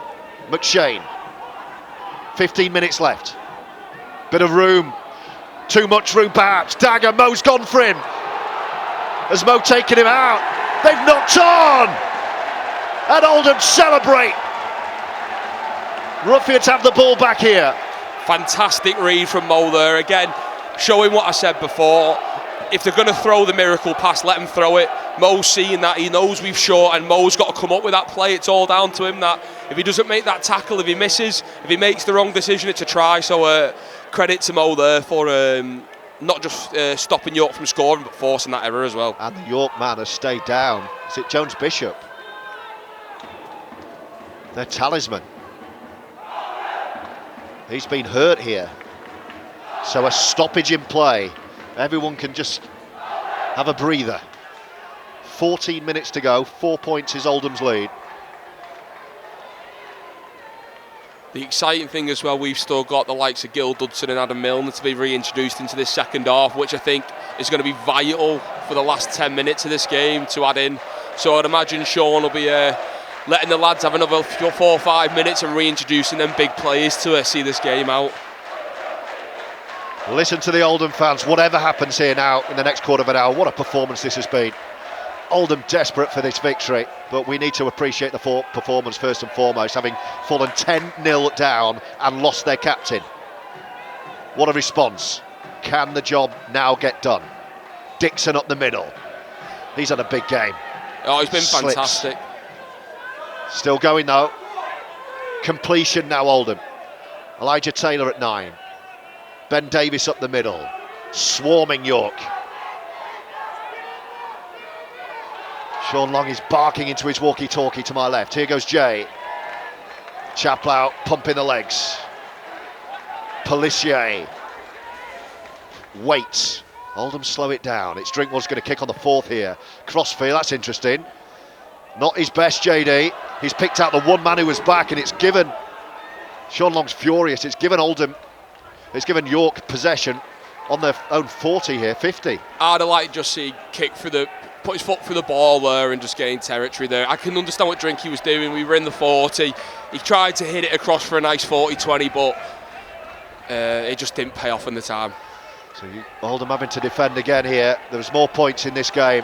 [SPEAKER 2] McShane. 15 minutes left. Bit of room. Too much room perhaps. Dagger, Mo's gone for him. Has Mo taken him out? They've knocked on! And Oldham celebrate. Ruffians have the ball back here.
[SPEAKER 3] Fantastic read from Mo there. Again, showing what I said before. If they're going to throw the miracle pass, let them throw it. Mo's seeing that, he knows we've short, and Mo's got to come up with that play. It's all down to him that if he doesn't make that tackle, if he misses, if he makes the wrong decision, it's a try. So credit to Mo there for not just stopping York from scoring, but forcing that error as well.
[SPEAKER 2] And the York man has stayed down. Is it Jones Bishop? Their talisman. He's been hurt here. So a stoppage in play. Everyone can just have a breather. 14 minutes to go, 4 points is Oldham's lead.
[SPEAKER 3] The exciting thing as well, we've still got the likes of Gil Hudson and Adam Milner to be reintroduced into this second half, which I think is going to be vital for the last 10 minutes of this game to add in. So I'd imagine Sean will be letting the lads have another 4 or 5 minutes and reintroducing them big players to see this game out.
[SPEAKER 2] Listen to the Oldham fans, whatever happens here now in the next quarter of an hour, what a performance this has been. Oldham desperate for this victory, but we need to appreciate the performance first and foremost, having fallen 10-0 down and lost their captain. What a response. Can the job now get done? Dixon up the middle. He's had a big game.
[SPEAKER 3] Oh, he's been
[SPEAKER 2] Slips.
[SPEAKER 3] fantastic.
[SPEAKER 2] Still going though. Completion now Oldham. Elijah Taylor at 9. Ben Davies up the middle. Swarming York. Sean Long is barking into his walkie-talkie to my left. Here goes Jay. Chapelhow pumping the legs. Pelissier. Waits. Oldham slow it down. It's Drinkwell's going to kick on the fourth here. Crossfield, that's interesting. Not his best, JD. He's picked out the one man who was back, and it's given... Sean Long's furious. It's given Oldham... It's given York possession on their own 40 here, 50.
[SPEAKER 3] I'd have liked to just see kick for the... Put his foot through the ball there and just gain territory there. I can understand what Drinky was doing. We were in the 40. He tried to hit it across for a nice 40-20, but it just didn't pay off in the time.
[SPEAKER 2] So Oldham having to defend again here. There's more points in this game.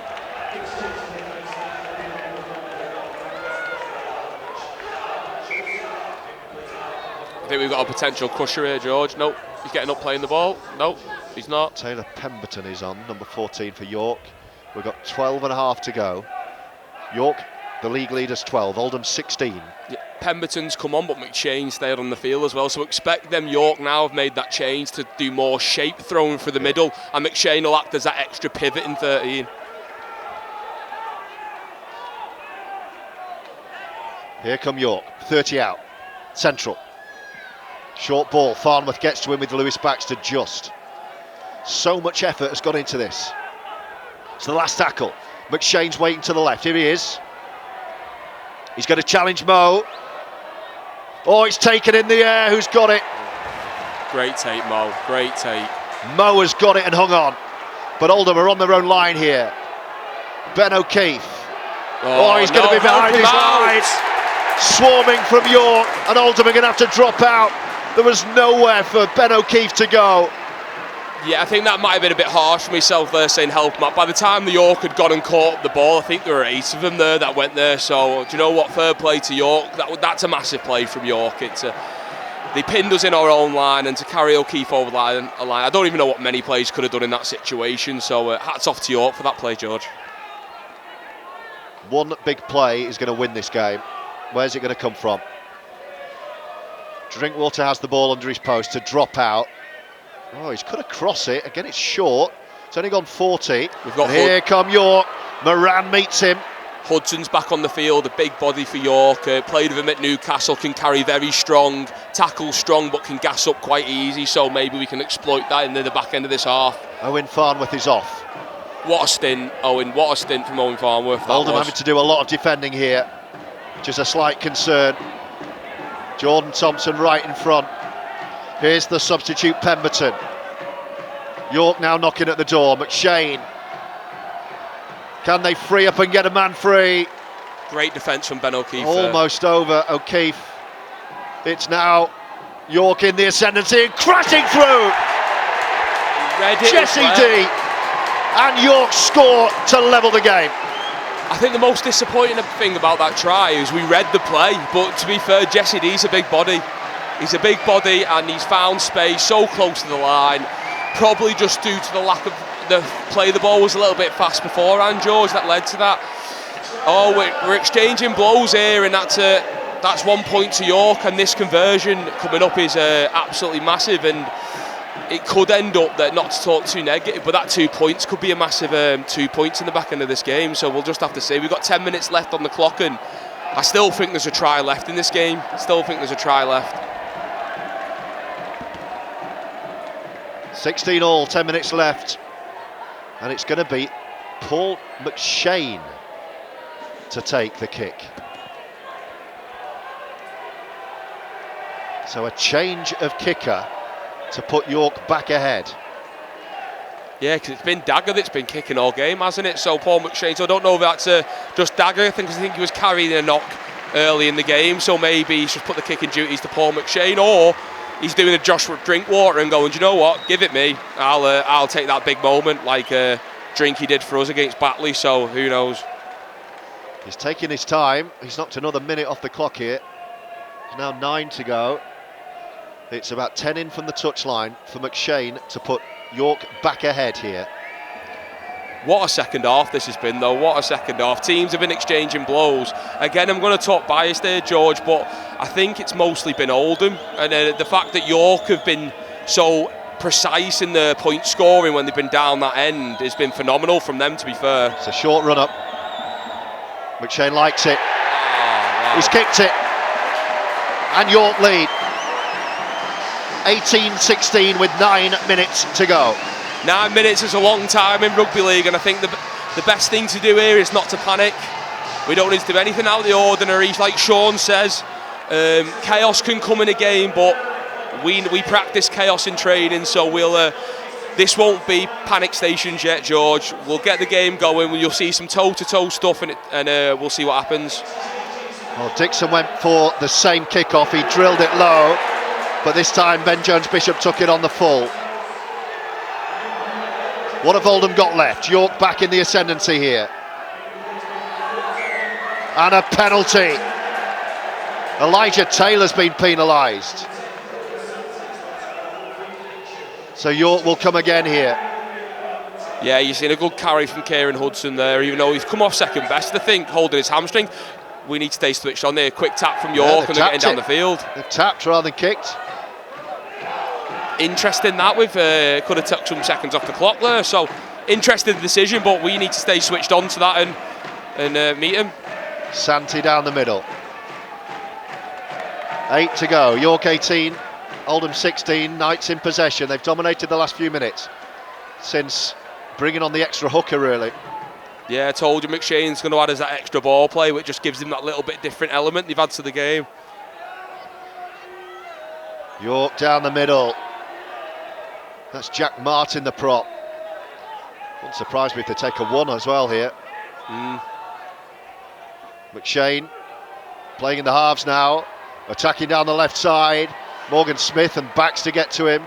[SPEAKER 3] I think we've got a potential crusher here, George. Nope, he's getting up playing the ball. Nope, he's not.
[SPEAKER 2] Taylor Pemberton is on, number 14 for York. We've got 12 and a half to go. York, the league leaders, 12. Oldham, 16.
[SPEAKER 3] Yeah, Pemberton's come on, but McShane stayed on the field as well. So expect them, York now have made that change to do more shape throwing for the middle. And McShane will act as that extra pivot in 13.
[SPEAKER 2] Here come York, 30 out. Central. Short ball, Farnworth gets to him with Lewis Baxter just. So much effort has gone into this. It's the last tackle. McShane's waiting to the left. Here he is. He's going to challenge Mo. Oh, it's taken in the air. Who's got it?
[SPEAKER 3] Great take, Mo. Great take.
[SPEAKER 2] Mo has got it and hung on. But Oldham are on their own line here. Ben O'Keefe. Oh, he's going to be behind his lines. Swarming from York. And Oldham are going to have to drop out. There was nowhere for Ben O'Keefe to go.
[SPEAKER 3] Yeah, I think that might have been a bit harsh for myself there saying help Matt. By the time the York had gone and caught the ball, I think there were 8 of them there that went there. So, do you know what? Fair play to York. That's a massive play from York. They pinned us in our own line, and to carry O'Keefe over the line, I don't even know what many players could have done in that situation. So, hats off to York for that play, George.
[SPEAKER 2] One big play is going to win this game. Where's it going to come from? Drinkwater has the ball under his post to drop out. Oh, he's cut across it. Again, it's short. It's only gone 40. Here come York. Moran meets him.
[SPEAKER 3] Hudson's back on the field, a big body for York. Played with him at Newcastle, can carry very strong, tackle strong, but can gas up quite easy. So maybe we can exploit that in the back end of this half.
[SPEAKER 2] Owen Farnworth is off.
[SPEAKER 3] What a stint, Owen. What a stint from Owen Farnworth.
[SPEAKER 2] Oldham having to do a lot of defending here, which is a slight concern. Jordan Thompson right in front. Here's the substitute Pemberton. York now knocking at the door. McShane. Can they free up and get a man free?
[SPEAKER 3] Great defence from Ben O'Keefe.
[SPEAKER 2] Almost over. O'Keefe. It's now York in the ascendancy and crashing through. Jesse D. And York score to level the game.
[SPEAKER 3] I think the most disappointing thing about that try is we read the play, but to be fair, Jesse D's a big body. He's a big body and he's found space so close to the line, probably just due to the lack of the play. The ball was a little bit fast beforehand, George, that led to that. Oh, we're exchanging blows here, and that's 1 point to York, and this conversion coming up is absolutely massive, and it could end up that, not to talk too negative, but that 2 points could be a massive 2 points in the back end of this game. So we'll just have to see. We've got 10 minutes left on the clock, and I still think there's a try left in this game. Still think there's a try left.
[SPEAKER 2] 16 all, 10 minutes left, and it's going to be Paul McShane to take the kick. So a change of kicker to put York back ahead.
[SPEAKER 3] Yeah, because it's been Dagger that's been kicking all game, hasn't it? So Paul McShane, so I don't know if that's just Dagger. I think he was carrying a knock early in the game, so maybe he's just put the kicking duties to Paul McShane, or he's doing a Joshua Drinkwater and going, do you know what, give it me, I'll take that big moment like Drinky did for us against Batley. So who knows.
[SPEAKER 2] He's taking his time. He's knocked another minute off the clock here. There's now 9 to go. It's about 10 in from the touchline for McShane to put York back ahead here.
[SPEAKER 3] What a second half this has been, though. What a second half. Teams have been exchanging blows. Again, I'm going to talk bias there, George, but I think it's mostly been Oldham. And the fact that York have been so precise in the point scoring when they've been down that end has been phenomenal from them, to be fair.
[SPEAKER 2] It's a short run up. McShane likes it.
[SPEAKER 3] Oh, wow.
[SPEAKER 2] He's kicked it. And York lead. 18-16 with 9 minutes to go.
[SPEAKER 3] 9 minutes is a long time in rugby league, and I think the best thing to do here is not to panic. We don't need to do anything out of the ordinary. Like Sean says, chaos can come in a game, but we practice chaos in training, so this won't be panic stations yet, George. We'll get the game going. You'll see some toe-to-toe stuff, and we'll see what happens.
[SPEAKER 2] Well, Dixon went for the same kick-off. He drilled it low, but this time Ben Jones-Bishop took it on the full. What have Oldham got left? York back in the ascendancy here. And a penalty. Elijah Taylor's been penalised. So York will come again here.
[SPEAKER 3] Yeah, you've seen a good carry from Kieran Hudson there, even though he's come off second best, I think, holding his hamstring. We need to stay switched on there. Quick tap from York, and they're getting down the field.
[SPEAKER 2] They've tapped rather than kicked.
[SPEAKER 3] Interesting that could have took some seconds off the clock there. So interesting decision, but we need to stay switched on to that and meet him.
[SPEAKER 2] Santi down the middle. 8 to go. York 18, Oldham 16. Knights in possession. They've dominated the last few minutes since bringing on the extra hooker, really.
[SPEAKER 3] Yeah, I told you McShane's going to add us that extra ball play, which just gives him that little bit different element they've had to the game.
[SPEAKER 2] York down the middle. That's Jack Martin, the prop. Wouldn't surprise me if they take a 1 as well here. McShane playing in the halves now, attacking down the left side. Morgan Smith and backs to get to him.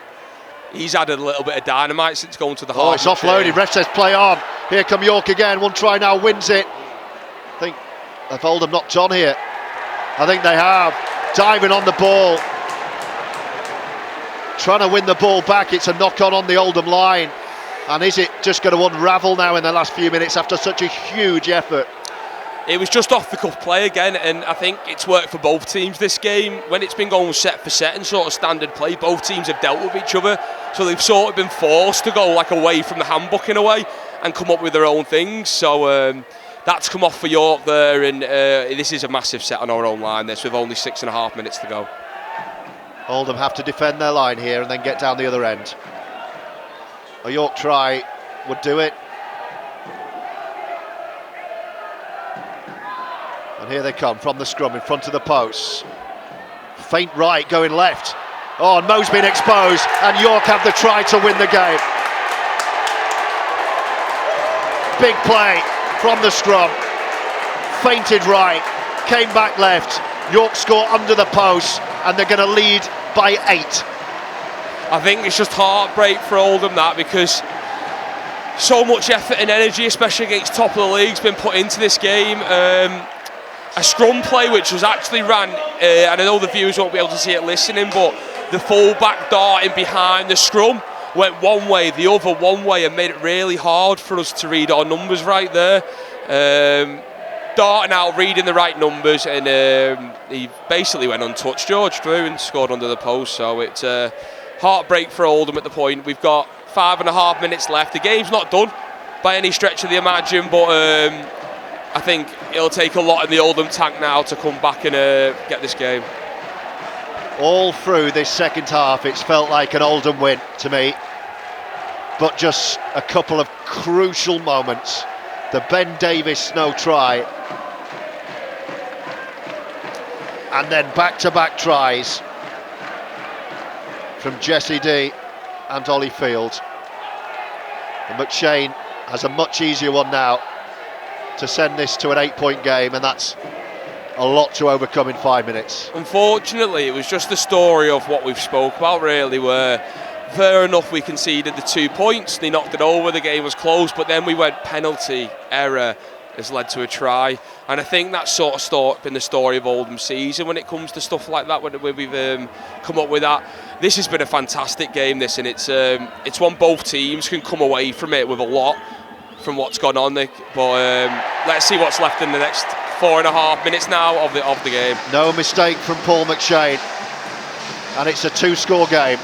[SPEAKER 3] He's added a little bit of dynamite since going to the half.
[SPEAKER 2] Oh, it's offloaded. Ref says play on. Here come York again. One try now, wins it. I think have Oldham knocked on here. I think they have. Diving on the ball. Trying to win the ball back. It's a knock on the Oldham line. And is it just going to unravel now in the last few minutes after such a huge effort?
[SPEAKER 3] It was just off the cuff play again, and I think it's worked for both teams this game. When it's been going set for set and sort of standard play, both teams have dealt with each other, so they've sort of been forced to go like away from the handbook in a way and come up with their own things. So that's come off for York there, and this is a massive set on our own line this with only 6.5 minutes to go.
[SPEAKER 2] Oldham have to defend their line here and then get down the other end. A York try would do it. And here they come from the scrum in front of the posts. Feint right, going left. Oh, and Mo's been exposed, and York have the try to win the game. big play from the scrum. Feinted right, came back left. York score under the post, and they're going to lead by 8.
[SPEAKER 3] I think it's just heartbreak for Oldham, that, because so much effort and energy, especially against top of the league, has been put into this game. A scrum play which was actually ran, and I know the viewers won't be able to see it listening, but the full-back darting behind the scrum went one way, the other one way, and made it really hard for us to read our numbers right there. Darting out, reading the right numbers, and he basically went untouched, George, through and scored under the post. So it's a heartbreak for Oldham at the point. We've got 5.5 minutes left. The game's not done by any stretch of the imagine, but I think it'll take a lot in the Oldham tank now to come back and get this game.
[SPEAKER 2] All through this second half, it's felt like an Oldham win to me, but just a couple of crucial moments. The Ben Davies no try, and then back-to-back tries from Jesse D and Ollie Field. And McShane has a much easier one now to send this to an 8-point game, and that's a lot to overcome in 5 minutes.
[SPEAKER 3] Unfortunately, it was just the story of what we've spoke about, really, where fair enough we conceded the 2 points, they knocked it over, the game was close, but then we went penalty, error has led to a try, and I think that's sort of been the story of Oldham's season when it comes to stuff like that, when we've come up with that. This has been a fantastic game, this, and it's one both teams can come away from it with a lot from what's gone on, Nick. But let's see what's left in the next 4.5 minutes now of the game.
[SPEAKER 2] No mistake from Paul McShane, and it's a 2-score game.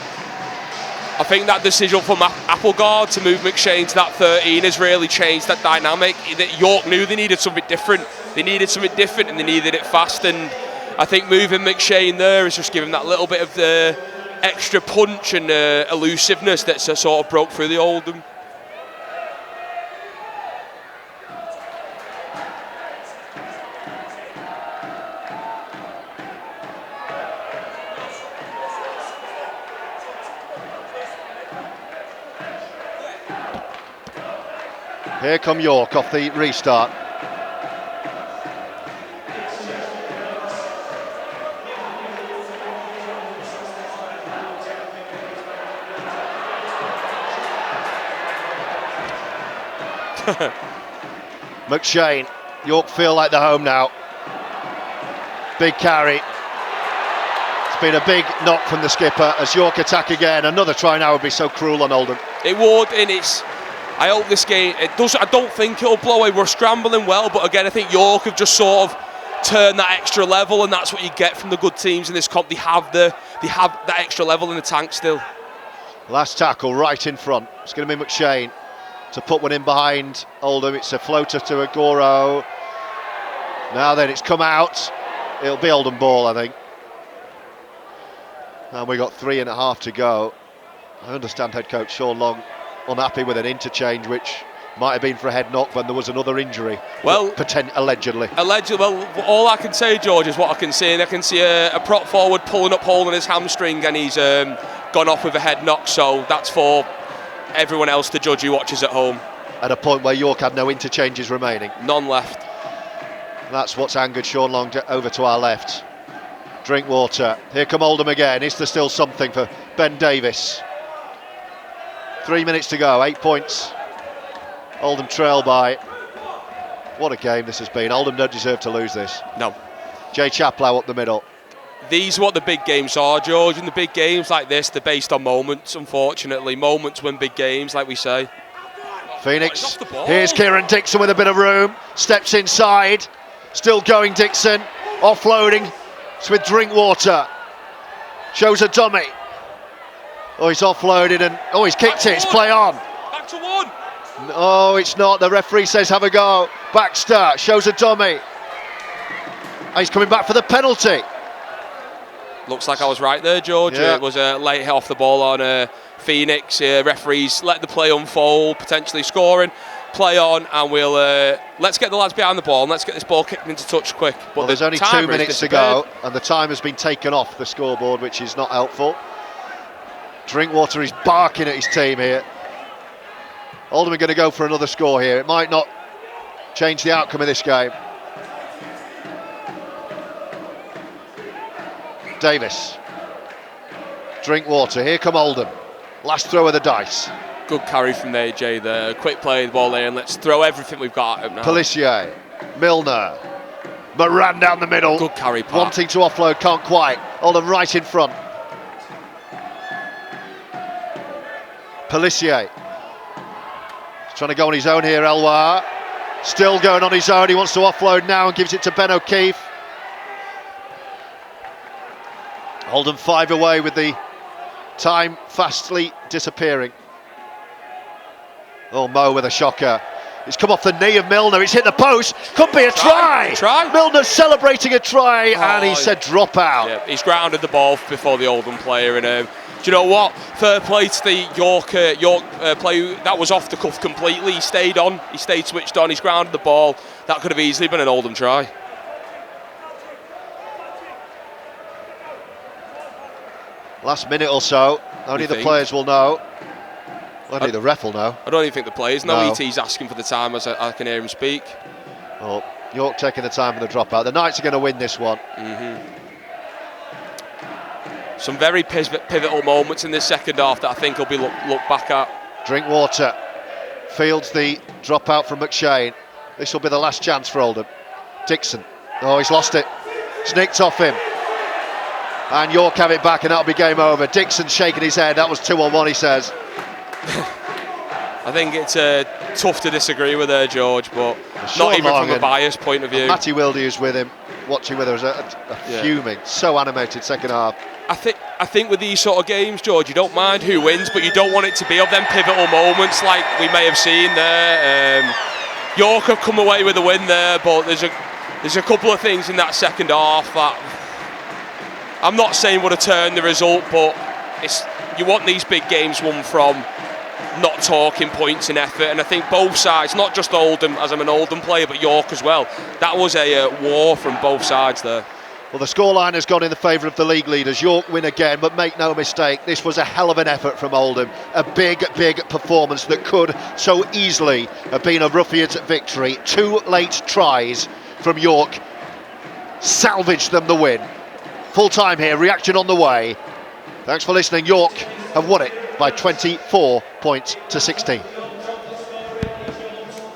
[SPEAKER 3] I think that decision from Applegard to move McShane to that 13 has really changed that dynamic. York knew they needed something different. They needed something different, and they needed it fast. And I think moving McShane there has just given that little bit of the extra punch and elusiveness that's sort of broke through the Oldham.
[SPEAKER 2] Here come York off the restart. McShane, York feel like they're home now. Big carry. It's been a big knock from the skipper as York attack again. Another try now would be so cruel on Oldham.
[SPEAKER 3] It would, and I hope this game, I don't think it'll blow away. We're scrambling well, but again, I think York have just sort of turned that extra level, and that's what you get from the good teams in this comp. They have that extra level in the tank still.
[SPEAKER 2] Last tackle right in front. It's going to be McShane to put one in behind Oldham. It's a floater to Agoro. Now then, it's come out. It'll be Oldham ball, I think. And we got 3.5 to go. I understand head coach Sean Long unhappy with an interchange which might have been for a head knock when there was another injury.
[SPEAKER 3] Well,
[SPEAKER 2] allegedly.
[SPEAKER 3] Well, all I can say, George, is what I can see, and I can see a prop forward pulling up, holding his hamstring, and he's gone off with a head knock. So that's for everyone else to judge who watches at home.
[SPEAKER 2] At a point where York had no interchanges remaining.
[SPEAKER 3] None left.
[SPEAKER 2] That's what's angered Sean Long over to our left. Drinkwater. Here come Oldham again. Is there still something for Ben Davies? 3 minutes to go, 8 points. Oldham trail by. What a game this has been. Oldham don't deserve to lose this.
[SPEAKER 3] No.
[SPEAKER 2] Jay Chapelhow up the middle.
[SPEAKER 3] These are what the big games are, George, and the big games like this, they're based on moments, unfortunately. Moments win big games, like we say.
[SPEAKER 2] Phoenix. Here's Kieran Dixon with a bit of room. Steps inside. Still going Dixon. Offloading. It's with Drinkwater. Shows a dummy. Oh, he's offloaded and he's kicked it. It's play on.
[SPEAKER 3] Back to one.
[SPEAKER 2] No, it's not. The referee says have a go. Baxter shows a dummy. And he's coming back for the penalty.
[SPEAKER 3] Looks like I was right there, George.
[SPEAKER 2] Yeah.
[SPEAKER 3] It was a late hit off the ball on Phoenix. Referees let the play unfold, potentially scoring. Play on, and we'll let's get the lads behind the ball and let's get this ball kicked into touch quick. But
[SPEAKER 2] well, there's only 2 minutes to go, and the time has been taken off the scoreboard, which is not helpful. Drinkwater is barking at his team here. Oldham are going to go for another score here. It might not change the outcome of this game. Davis. Drink water. Here come Oldham. Last throw of the dice.
[SPEAKER 3] Good carry from there, Jay. The quick play, the ball there, and let's throw everything we've got at him now.
[SPEAKER 2] Pelissier. Milner. Moran down the middle.
[SPEAKER 3] Good carry, Pat.
[SPEAKER 2] Wanting to offload, can't quite. Oldham right in front. Pelissier. He's trying to go on his own here, Elwar. Still going on his own. He wants to offload now and gives it to Ben O'Keefe. Oldham 5 away with the time fastly disappearing. Oh, Mo with a shocker. It's come off the knee of Milner. It's hit the post. Could be a try. Milner's celebrating a try, and he said drop out.
[SPEAKER 3] Yeah, he's grounded the ball before the Oldham player, and do you know what? Fair play to the York player. That was off the cuff completely. He stayed on. He stayed switched on. He's grounded the ball. That could have easily been an Oldham try.
[SPEAKER 2] Last minute or so. Only the players will know. Only the ref will know.
[SPEAKER 3] I don't even think the players know. ET's asking for the time as I can hear him speak.
[SPEAKER 2] Well, York taking the time for the dropout. The Knights are going to win this one.
[SPEAKER 3] Some very pivotal moments in this second half that I think will be looked back at.
[SPEAKER 2] Drinkwater fields the dropout from McShane. This will be the last chance for Oldham. Dixon. Oh, he's lost it. Snicked off him. And York have it back, and that'll be game over. Dixon shaking his head. That was 2-on-1, he says.
[SPEAKER 3] I think it's tough to disagree with her, George, but not even from a biased point of view.
[SPEAKER 2] Matty Wilde is with him, watching with her, fuming. So animated second half.
[SPEAKER 3] I think with these sort of games, George, you don't mind who wins, but you don't want it to be of them pivotal moments like we may have seen there. York have come away with a win there, but there's a couple of things in that second half that I'm not saying would have turned the result, but you want these big games won from not talking points and effort, and I think both sides, not just Oldham, as I'm an Oldham player, but York as well. That was a war from both sides there.
[SPEAKER 2] Well, the scoreline has gone in the favour of the league leaders. York win again, but make no mistake, this was a hell of an effort from Oldham. A big performance that could so easily have been a ruffian's victory. 2 late tries from York salvaged them the win. Full time here, reaction on the way. Thanks for listening. York have won it by 24 points to 16.